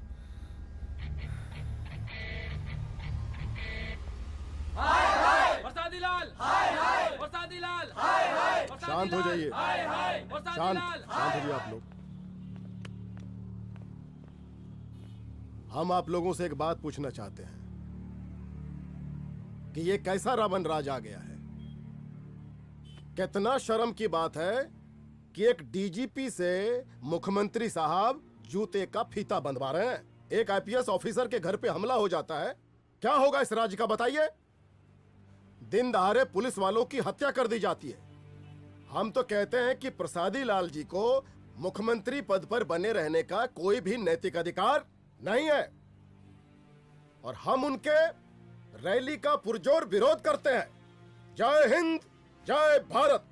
शांत हो जाइए। शांत हो जाइए आप लोग। हम आप लोगों से एक बात पूछना चाहते हैं कि ये कैसा रावण राज आ गया है। कितना शर्म की बात है कि एक डीजीपी से मुख्यमंत्री साहब जूते का फीता बंधवा रहे हैं। एक आईपीएस ऑफिसर के घर पे हमला हो जाता है, क्या होगा इस राज्य का बताइए? दिन दहाड़े पुलिस वालों की हत्या कर दी जाती है। हम तो कहते हैं कि प्रसादी लाल जी को मुख्यमंत्री पद पर बने रहने का कोई भी नैतिक अधिकार नहीं है और हम उनके रैली का पुरजोर विरोध करते हैं। जय हिंद, जय भारत।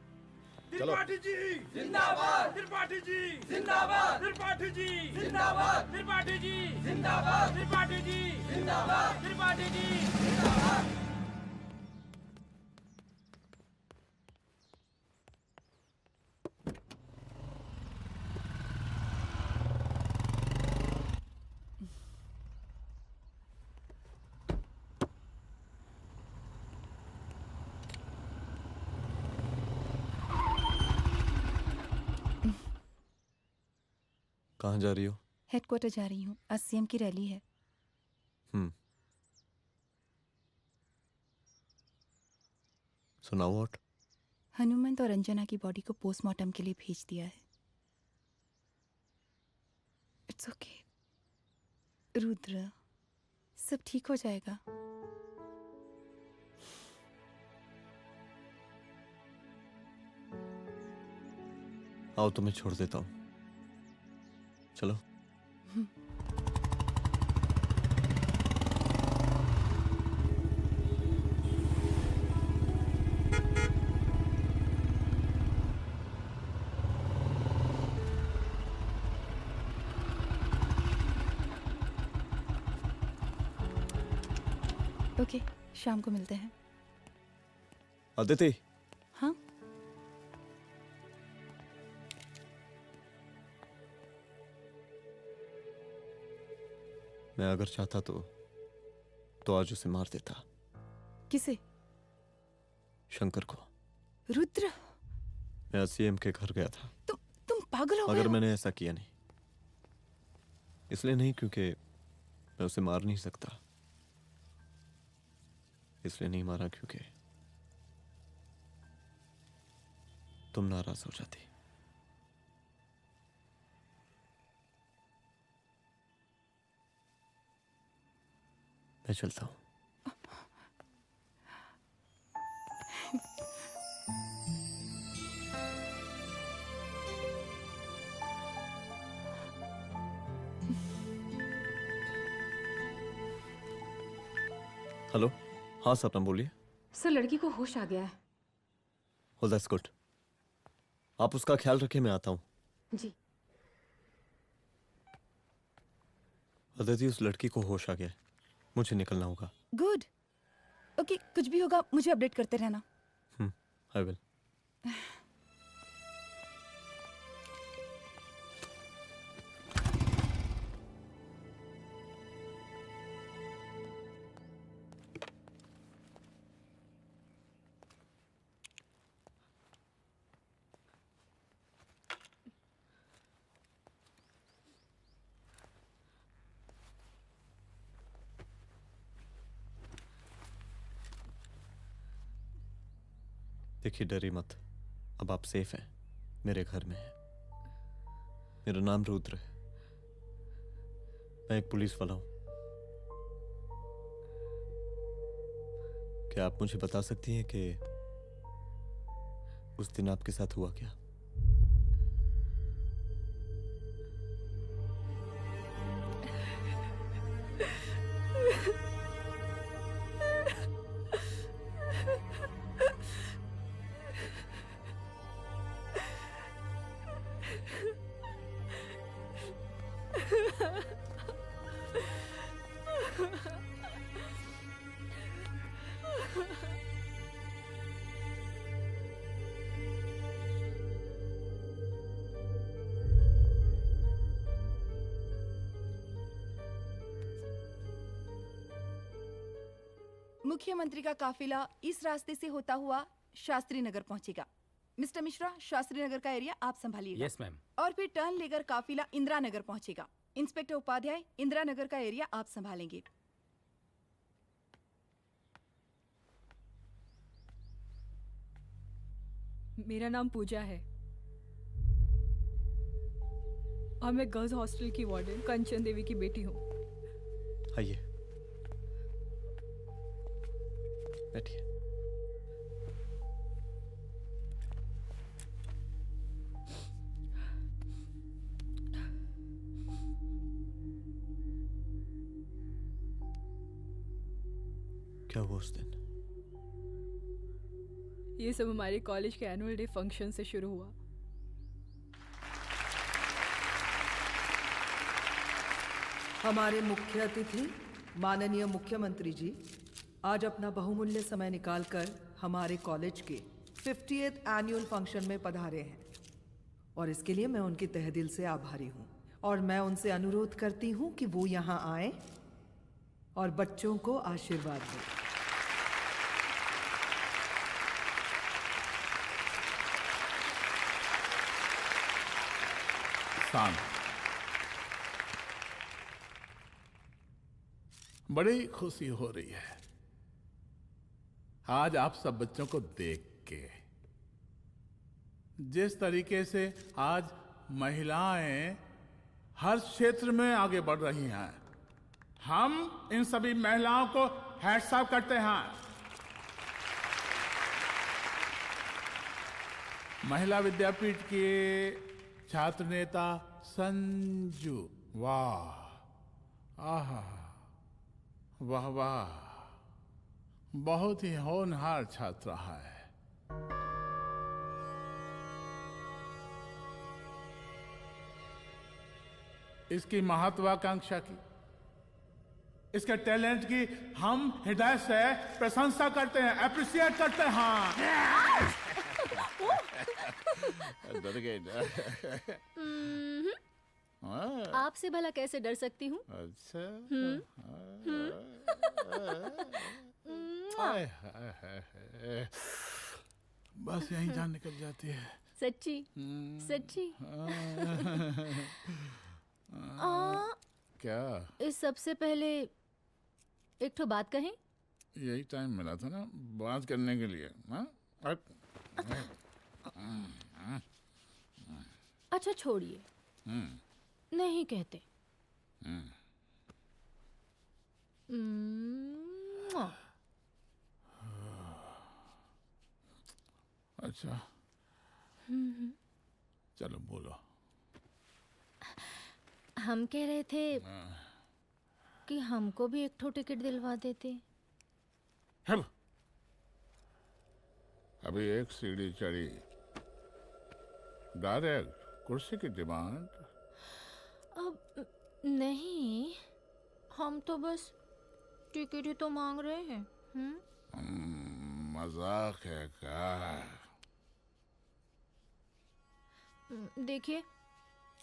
चलो। त्रिपाठी जी जिंदाबाद, त्रिपाठी जी जिंदाबाद, त्रिपाठी जी जिंदाबाद, त्रिपाठी जी जिंदाबाद, त्रिपाठी जी जिंदाबाद, त्रिपाठी जी जिंदाबाद। कहाँ जा रही हो? हेडक्वार्टर जा रही हूँ, आज सीएम की रैली है। सुनाओ व्हाट? हनुमंत और अंजना की बॉडी को पोस्टमार्टम के लिए भेज दिया है। इट्स ओके रुद्र, सब ठीक हो जाएगा। आओ तुम्हें छोड़ देता हूँ, चलो। ओके, शाम को मिलते हैं। अदिति। हाँ? मैं अगर चाहता तो आज उसे मार देता। किसे? शंकर को। रुद्र, मैं सीएम के घर गया था। तुम पागल हो गए मगर हो? मैंने ऐसा किया नहीं। इसलिए नहीं क्योंकि मैं उसे मार नहीं सकता, इसलिए नहीं मारा क्योंकि तुम नाराज हो जाती। मैं चलता हूं। हेलो, हाँ सपना बोलिए। सर, लड़की को होश आ गया है। Oh, that's good. आप उसका ख्याल रखिए, मैं आता हूँ। जी। अदिति, उस लड़की को होश आ गया है, मुझे निकलना होगा। गुड। ओके, कुछ भी होगा मुझे अपडेट करते रहना। I will. देखिए, डरी मत, अब आप सेफ हैं, मेरे घर में हैं। मेरा नाम रुद्र है, मैं एक पुलिस वाला हूं। क्या आप मुझे बता सकती हैं कि उस दिन आपके साथ हुआ क्या? मुख्यमंत्री का काफिला इस रास्ते से होता हुआ शास्त्री नगर पहुंचेगा। मिस्टर मिश्रा, शास्त्री नगर का एरिया आप संभालिएगा। Yes ma'am. और फिर टर्न लेकर काफिला इंदिरा नगर पहुंचेगा। इंस्पेक्टर उपाध्याय, इंदिरा नगर का एरिया आप संभालेंगे। मेरा नाम पूजा है और मैं गर्ल्स हॉस्टल की वार्डन कंचन देवी की बेटी हूँ। आइए, बैठिए। क्या हुआ उस दिन? ये सब हमारे कॉलेज के एनुअल डे फंक्शन से शुरू हुआ। हमारे मुख्य अतिथि माननीय मुख्यमंत्री जी आज अपना बहुमूल्य समय निकालकर हमारे कॉलेज के 50th एनुअल फंक्शन में पधारे हैं और इसके लिए मैं उनकी तहे दिल से आभारी हूँ और मैं उनसे अनुरोध करती हूँ कि वो यहाँ आए और बच्चों को आशीर्वाद दें। बड़ी खुशी हो रही है आज आप सब बच्चों को देख के। जिस तरीके से आज महिलाएं हर क्षेत्र में आगे बढ़ रही हैं, हम इन सभी महिलाओं को हैट्स ऑफ करते हैं। महिला विद्यापीठ के छात्र नेता संजू, वाह, आहा, वाह वाह, बहुत ही होनहार छात्रा है। इसकी महत्वाकांक्षा की, इसके टैलेंट की हम हृदय से प्रशंसा करते हैं, अप्रिशिएट करते हैं। डर गए ना? आपसे भला कैसे डर सकती हूँ? अच्छा। बस यहीं जान निकल जाती है। सच्ची सच्ची। क्या? इस सबसे पहले एक ठो बात कहें? यही टाइम मिला था ना बात करने के लिए। अच्छा छोड़िए, नहीं कहते। अच्छा चलो बोलो। हम कह रहे थे कि हमको भी एक ठो टिकट दिलवा देते। अभी एक सीढ़ी चढ़ी, डायरेक्ट कुर्सी की डिमांड। अब नहीं, हम तो बस टिकट ही तो मांग रहे हैं। मजाक है क्या? देखिए,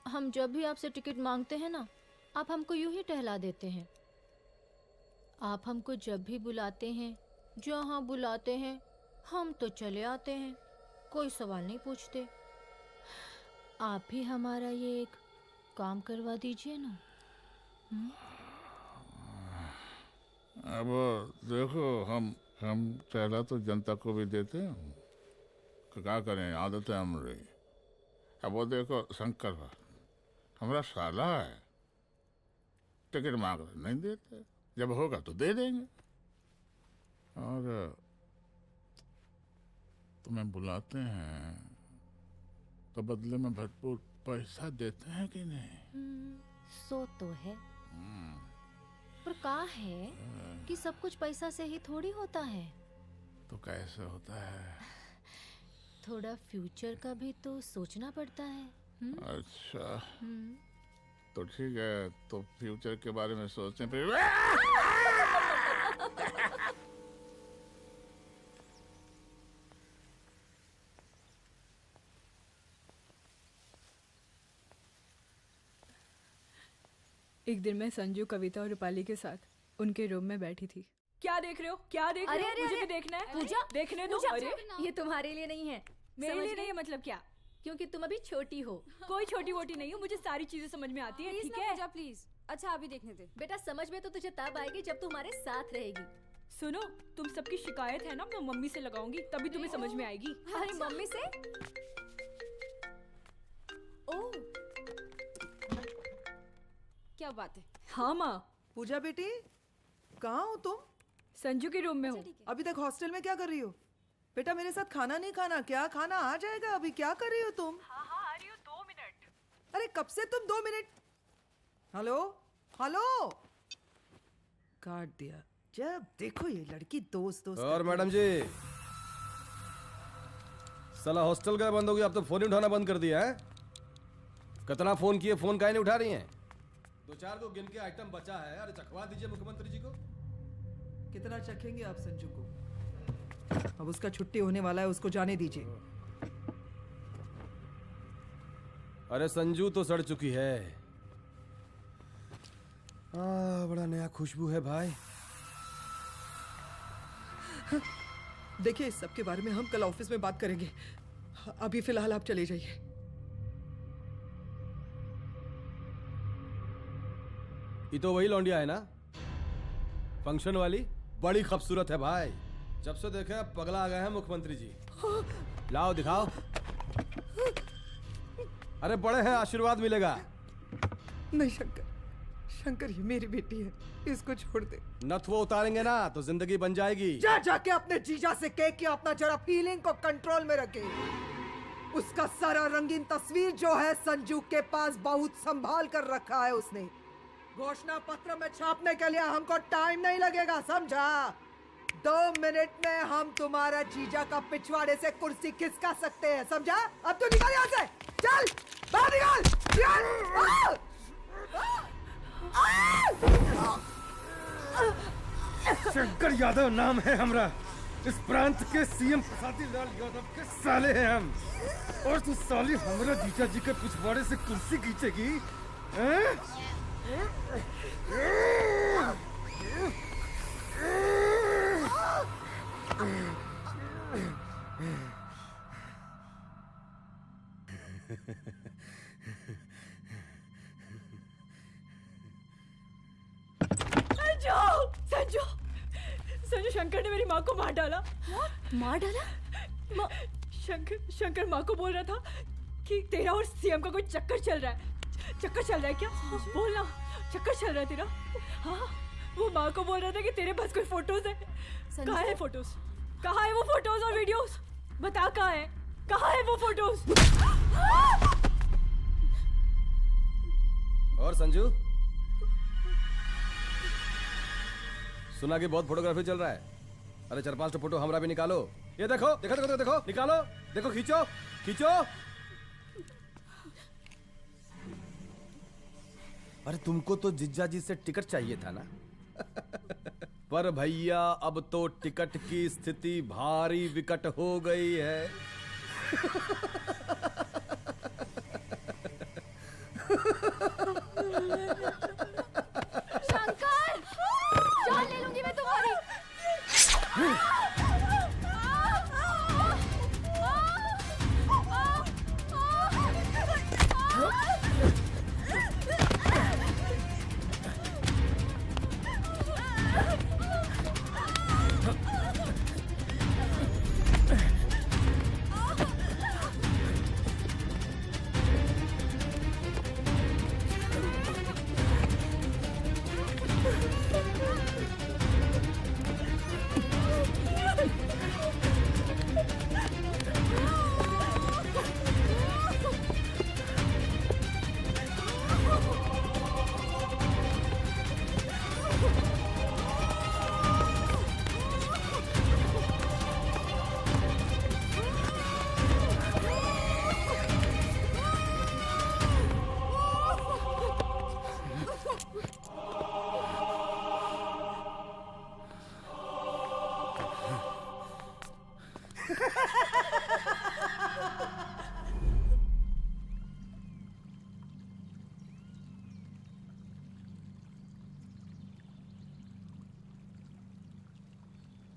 हम जब भी आपसे टिकट मांगते हैं ना, आप हमको यूं ही टहला देते हैं। आप हमको जब भी बुलाते हैं, जहाँ बुलाते हैं, हम तो चले आते हैं, कोई सवाल नहीं पूछते। आप भी हमारा ये एक काम करवा दीजिए ना। अब देखो, हम टहला तो जनता को भी देते हैं, क्या करें, आदत है हमारी। अब वो देखो शंकर हमारा साला है, टिकट मांग रहे नहीं देते, जब होगा तो दे देंगे। और तुम्हें बुलाते हैं तो बदले में भरपूर पैसा देते हैं कि नहीं? सो तो है, पर का है कि सब कुछ पैसा से ही थोड़ी होता है। तो कैसे होता है? थोड़ा फ्यूचर का भी तो सोचना पड़ता है। अच्छा तो ठीक है, तो फ्यूचर के बारे में सोचते हैं फिर। एक दिन मैं संजू, कविता और रूपाली के साथ उनके रूम में बैठी थी। क्या देख रहे हो? क्या देख रहे हो? मुझे भी देखना है। पूजा देखने दो। अरे ये तुम्हारे लिए नहीं है। मेरे समझ लिए गई? नहीं है मतलब क्या? क्योंकि तुम अभी छोटी हो। कोई छोटी वोटी नहीं हो, मुझे सारी चीजें समझ में आती है। ठीक है पूजा प्लीज। अच्छा अभी देखने दे। बेटा समझ में तो तुझे तब आएगी जब तू हमारे साथ रहेगी। सुनो, तुम सबकी शिकायत है ना, मैं मम्मी से लगाऊंगी, तभी तुम्हें समझ में आएगी। अरे मम्मी से? ओह क्या बात है। हाँ माँ। पूजा बेटी कहाँ हो तुम? संजू के रूम में हूँ। अभी तक हॉस्टल में क्या कर रही हो? बेटा मेरे साथ खाना नहीं खाना क्या? खाना आ जाएगा, अभी क्या कर रही हो तुम? हाँ हाँ आ रही हूँ, 2 मिनट। अरे कब से तुम 2 मिनट? हेलो हेलो काट दिया। जब देखो ये लड़की दोस्त दोस्त। और मैडम जी, साला हॉस्टल का बंद हो गया, अब तो फोन ही उठाना बंद कर दिया है। कितना फोन किए, फोन काहे नहीं उठा रही हैं? 2-4 को गिन के आइटम बचा है, अरे चखवा दीजिए मुख्यमंत्री जी को। कितना चखेंगे आप संजू को? अब उसका छुट्टी होने वाला है, उसको जाने दीजिए। अरे संजू तो सड़ चुकी है। बड़ा नया खुशबू है भाई। देखिए इस सब के बारे में हम कल ऑफिस में बात करेंगे, अभी फिलहाल आप चले जाइए। ये तो वही लौंडिया है ना, फंक्शन वाली? बड़ी खूबसूरत है भाई, जब से देखे पगला आ गए हैं मुख्यमंत्री जी। लाओ दिखाओ। अरे बड़े हैं, आशीर्वाद मिलेगा। नहीं शंकर, शंकर ये मेरी बेटी है, इसको छोड़ दे। नथुआ उतारेंगे ना तो जिंदगी बन जाएगी। जा जाके अपने जीजा से कह के अपना जरा फीलिंग को कंट्रोल में रखे। उसका सारा रंगीन तस्वीर जो है संजू के पास बहुत संभाल कर रखा है उसने। घोषणा पत्र में छापने के लिए हमको टाइम नहीं लगेगा, समझा? 2 मिनट में हम तुम्हारा जीजा का पिछवाड़े से कुर्सी खिसका सकते हैं, समझा? अब तो निकल यहाँ से, चल बाहर निकल। शंकर यादव नाम है हमरा, इस प्रांत के सीएम प्रसादी लाल यादव के साले हैं हम, और तू साली हमरा जीजा जी के पिछवाड़े से कुर्सी खींचेगी? संजू, संजू शंकर ने मेरी माँ को मार डाला। मार डाला? शंकर माँ को बोल रहा था कि तेरा और सीएम का कोई चक्कर चल रहा है। चक्कर चल रहा है क्या? बोलना, चक्कर चल रहा है तेरा? हाँ, वो माँ को बोल रहा था कि तेरे पास कोई फोटोज है। कहाँ है फोटोज? कहाँ है वो फोटोज और वीडियोस? बता कहाँ है? कहाँ है वो फोटोज? और संजू, सुना कि बहुत फोटोग्राफी चल रहा है। अरे 4-5 फोटो हमरा भी निकालो। ये देखो देखो देखो देखो, निकालो, देखो, खींचो खींचो। अरे तुमको तो जिज्जा जी से टिकट चाहिए था ना? पर भैया अब तो टिकट की स्थिति भारी विकट हो गई है। शंकर, जान ले लूंगी मैं तुम्हारी।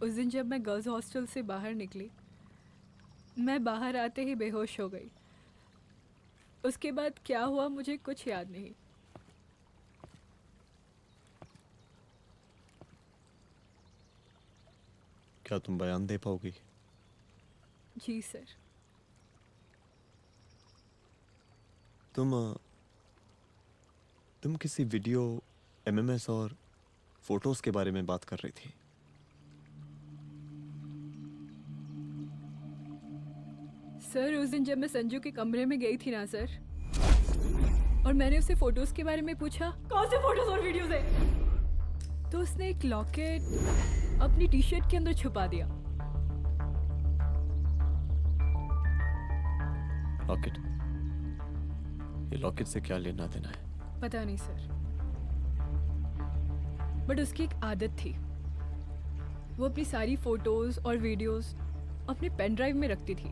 उस दिन जब मैं गर्ल्स हॉस्टल से बाहर निकली, मैं बाहर आते ही बेहोश हो गई। उसके बाद क्या हुआ मुझे कुछ याद नहीं। क्या तुम बयान दे पाओगी? जी सर। तुम किसी वीडियो, एमएमएस और फोटोज के बारे में बात कर रही थी। सर उस दिन जब मैं संजू के कमरे में गई थी ना सर, और मैंने उससे फोटोज के बारे में पूछा कौन से फोटोज और वीडियोज है, तो उसने एक लॉकेट अपनी टी शर्ट के अंदर छुपा दिया। लॉकेट? ये लॉकेट से क्या लेना देना है? पता नहीं सर, बट उसकी एक आदत थी, वो अपनी सारी फोटोज और वीडियोस अपने पेन ड्राइव में रखती थी।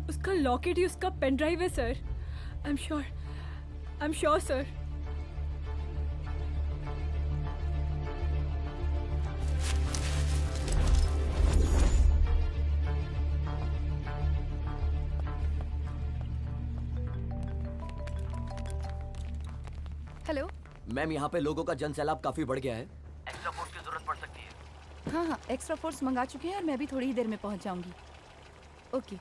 उसका लॉकेट ही उसका पेन ड्राइव है sir. I am sure sir. Hello ma'am, यहाँ पे लोगों का जनसैलाब काफी बढ़ गया है। एक्स्ट्रा फोर्स की जरूरत पड़ सकती है। हाँ, एक्स्ट्रा फोर्स मंगा चुके हैं और मैं भी थोड़ी ही देर में पहुंच जाऊंगी। ओके।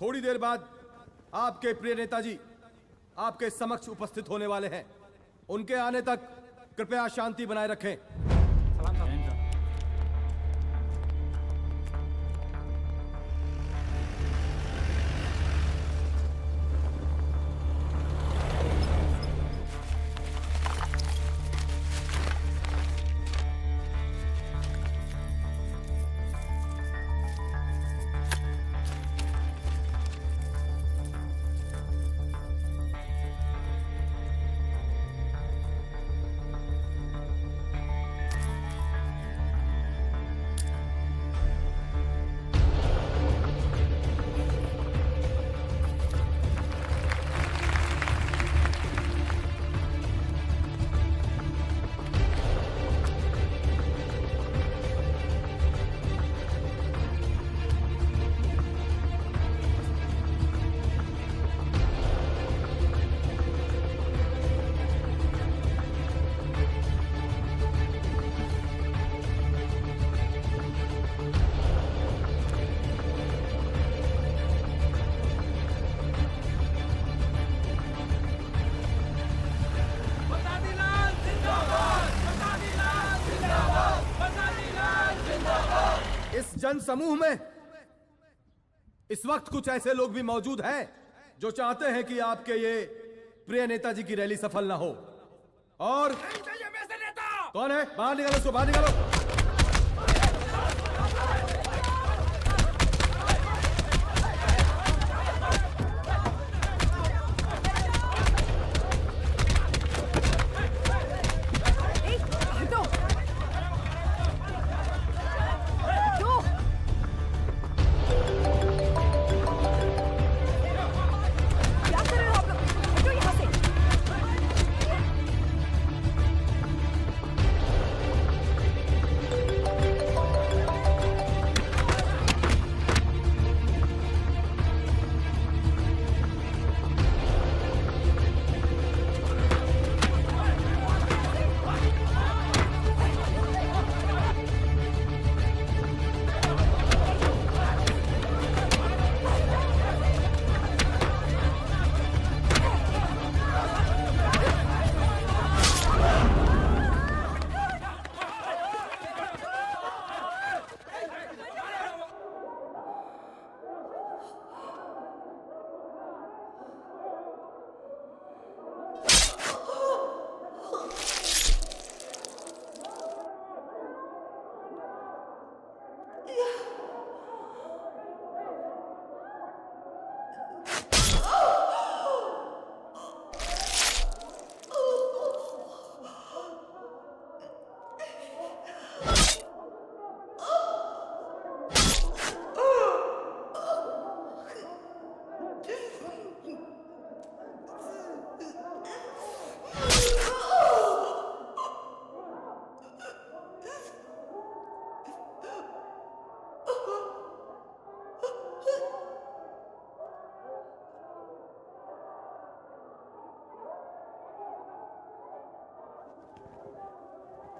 थोड़ी देर बाद आपके प्रिय नेताजी आपके समक्ष उपस्थित होने वाले हैं। उनके आने तक कृपया शांति बनाए रखें। जन समूह में इस वक्त कुछ ऐसे लोग भी मौजूद हैं जो चाहते हैं कि आपके ये प्रिय नेताजी की रैली सफल ना हो। और कौन है? बाहर निकालो उसको, बाहर निकालो।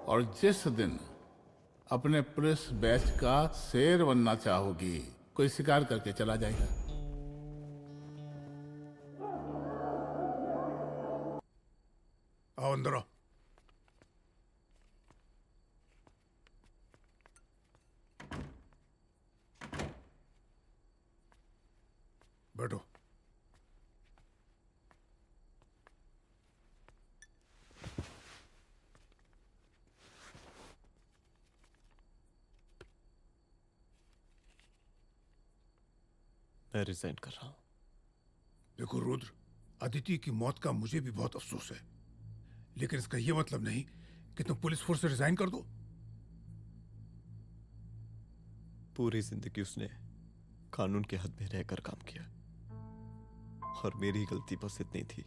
और जिस दिन अपने पुलिस बैच का शेर बनना चाहोगी, कोई शिकार करके चला जाएगा। आओ अंदर आओ। बैठो। मैं रिजाइन कर रहा हूं। देखो रुद्र, अदिति की मौत का मुझे भी बहुत अफसोस है, लेकिन इसका यह मतलब नहीं कि तुम पुलिस फोर्स से रिजाइन कर दो। पूरी जिंदगी उसने कानून के हद में रहकर काम किया और मेरी गलती बस इतनी थी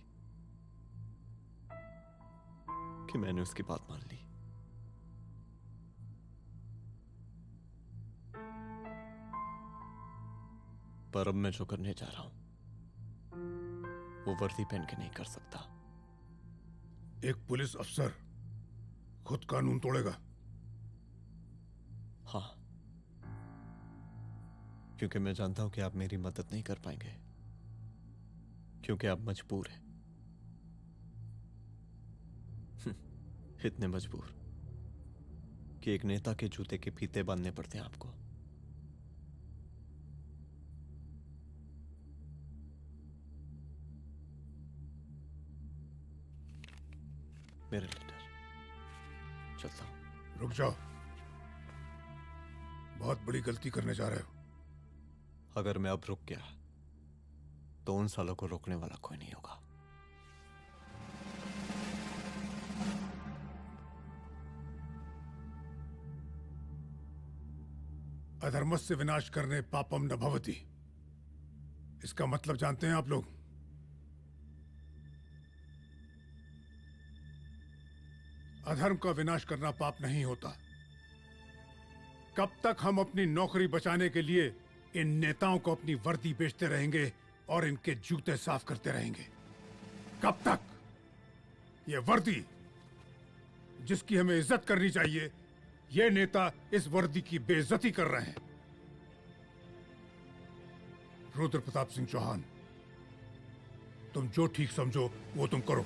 कि मैंने उसकी बात मान ली। पर अब मैं जो करने जा रहा हूं वो वर्दी पहन के नहीं कर सकता। एक पुलिस अफसर खुद कानून तोड़ेगा? हाँ, क्योंकि मैं जानता हूं कि आप मेरी मदद नहीं कर पाएंगे, क्योंकि आप मजबूर हैं। इतने मजबूर कि एक नेता के जूते के फीते बांधने पड़ते हैं आपको। मेरे लेटर, चलता हूं। रुक जाओ, बहुत बड़ी गलती करने जा रहे हो। अगर मैं अब रुक गया तो उन सालों को रोकने वाला कोई नहीं होगा। अधर्मस्य विनाश करने पापम न भवति, इसका मतलब जानते हैं आप लोग? अधर्म का विनाश करना पाप नहीं होता। कब तक हम अपनी नौकरी बचाने के लिए इन नेताओं को अपनी वर्दी बेचते रहेंगे और इनके जूते साफ करते रहेंगे? कब तक? ये वर्दी जिसकी हमें इज्जत करनी चाहिए, ये नेता इस वर्दी की बेइज्जती कर रहे हैं। रुद्र प्रताप सिंह चौहान, तुम जो ठीक समझो वो तुम करो।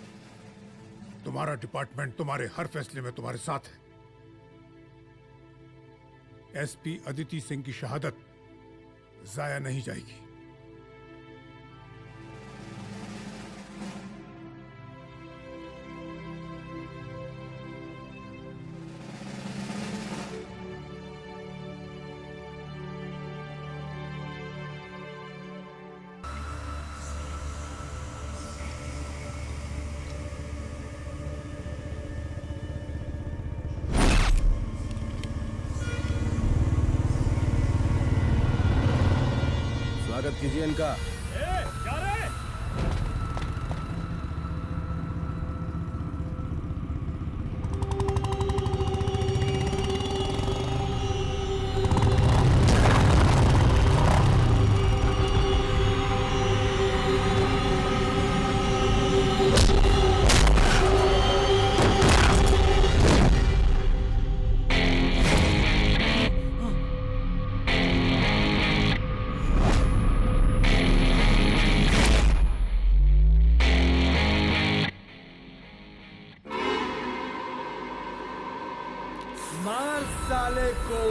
तुम्हारा डिपार्टमेंट तुम्हारे हर फैसले में तुम्हारे साथ है। एसपी अदिति सिंह की शहादत जाया नहीं जाएगी। स्वागत कीजिए इनका। मार साले को।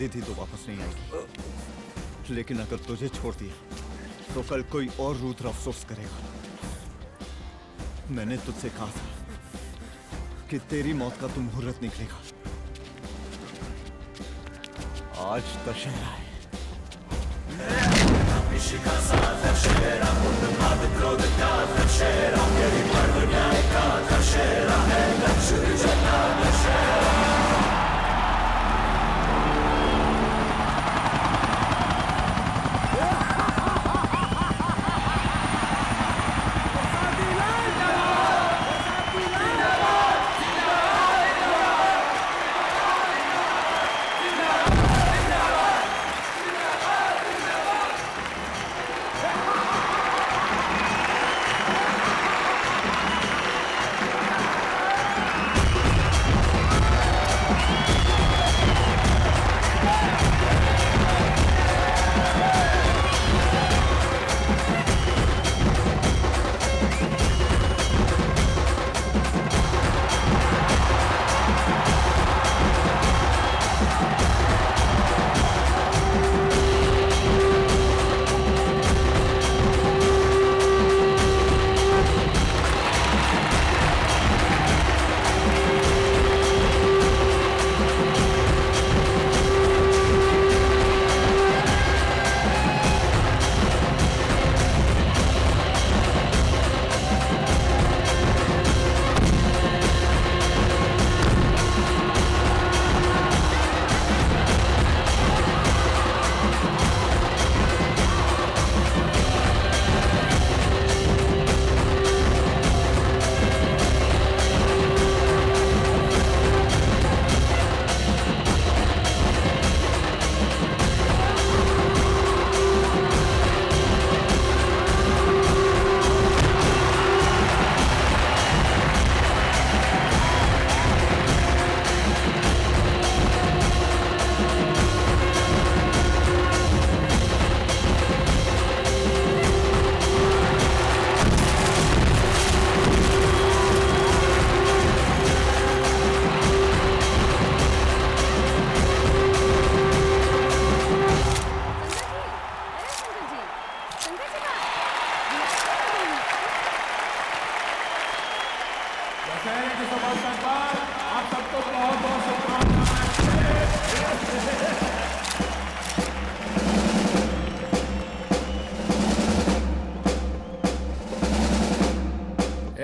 दी थी तो वापस नहीं आएगी, लेकिन अगर तुझे छोड़ दिया तो कल कोई और रुद्र अफसोस करेगा। मैंने तुझसे कहा था कि तेरी मौत का तो मुहूर्त निकलेगा। आज दशहरा है।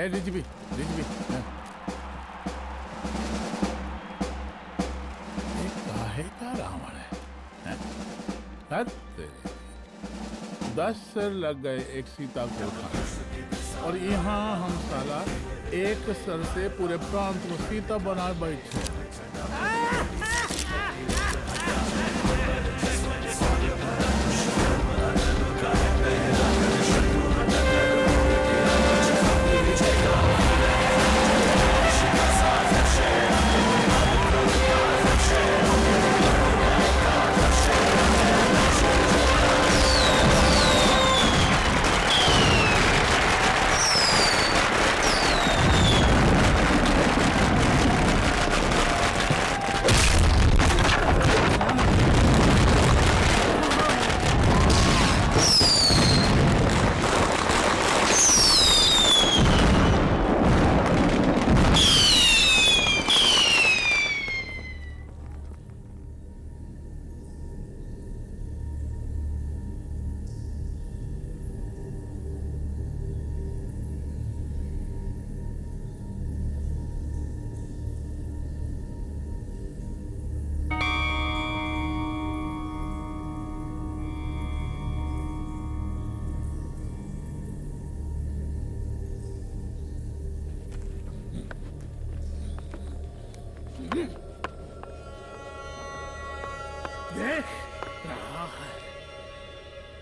रिजवी काहे का रावण है? हद तेरे। 10 सर लग गए एक सीता को उठाने, और यहाँ हम साला एक सर से पूरे प्रांत को सीता बना बैठे। देख रहा है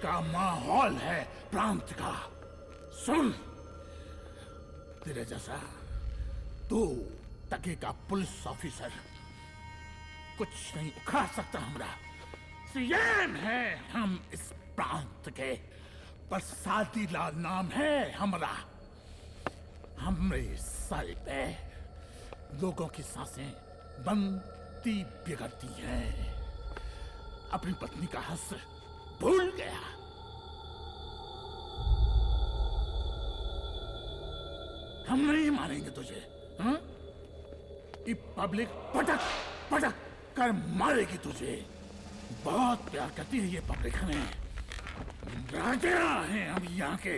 का माहौल है प्रांत का। सुन, तेरे जैसा तू तके का पुलिस ऑफिसर कुछ नहीं उखाड़ सकता। हमरा सीएम है हम इस प्रांत के, पर सादीलाल नाम है हमरा। हमरे सर पे लोगों की सांसें बनती बिगड़ती हैं। अपनी पत्नी का हक भूल गया। हम नहीं मारेंगे तुझे, हाँ? ये पब्लिक पटक पटक कर मारेगी तुझे। बहुत प्यार करती है ये पब्लिक हमें। राजा हैं हम यहाँ के,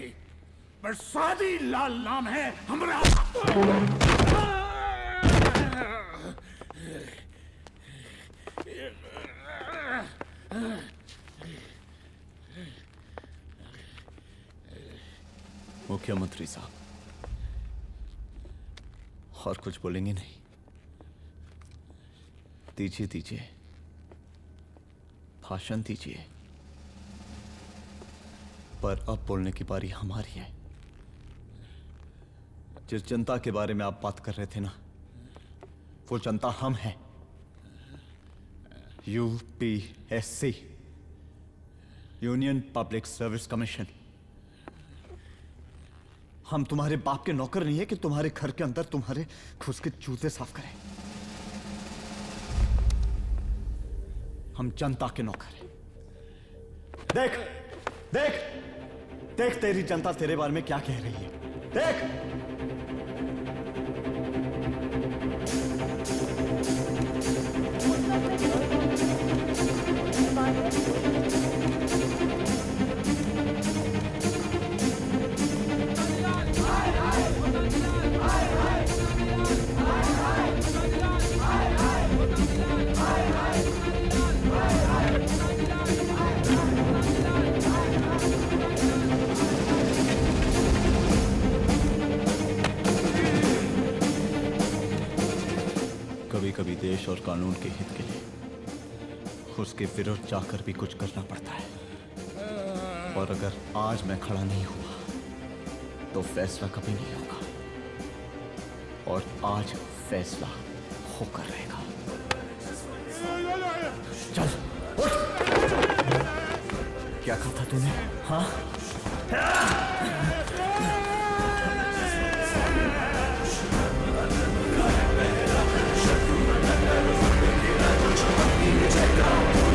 पर सादी लाल नाम है हमारा। मुख्यमंत्री साहब, और कुछ बोलेंगे नहीं? दीजिए दीजिए, भाषण दीजिए। पर अब बोलने की बारी हमारी है। जिस जनता के बारे में आप बात कर रहे थे ना, वो जनता हम हैं। UPSC, union public service commission. हम तुम्हारे बाप के नौकर नहीं है कि तुम्हारे घर के अंदर तुम्हारे खुद के जूते साफ करें। हम जनता के नौकर हैं। देख देख देख, तेरी जनता तेरे बारे में क्या कह रही है। देख, कभी कभी देश और कानून के हित के लिए उसके विरुद्ध जाकर भी कुछ करना पड़ता है। और अगर आज मैं खड़ा नहीं हुआ तो फैसला कभी नहीं होगा, और आज फैसला होकर रहेगा। चल उठ। क्या कहा था तूने? हाँ, Check out.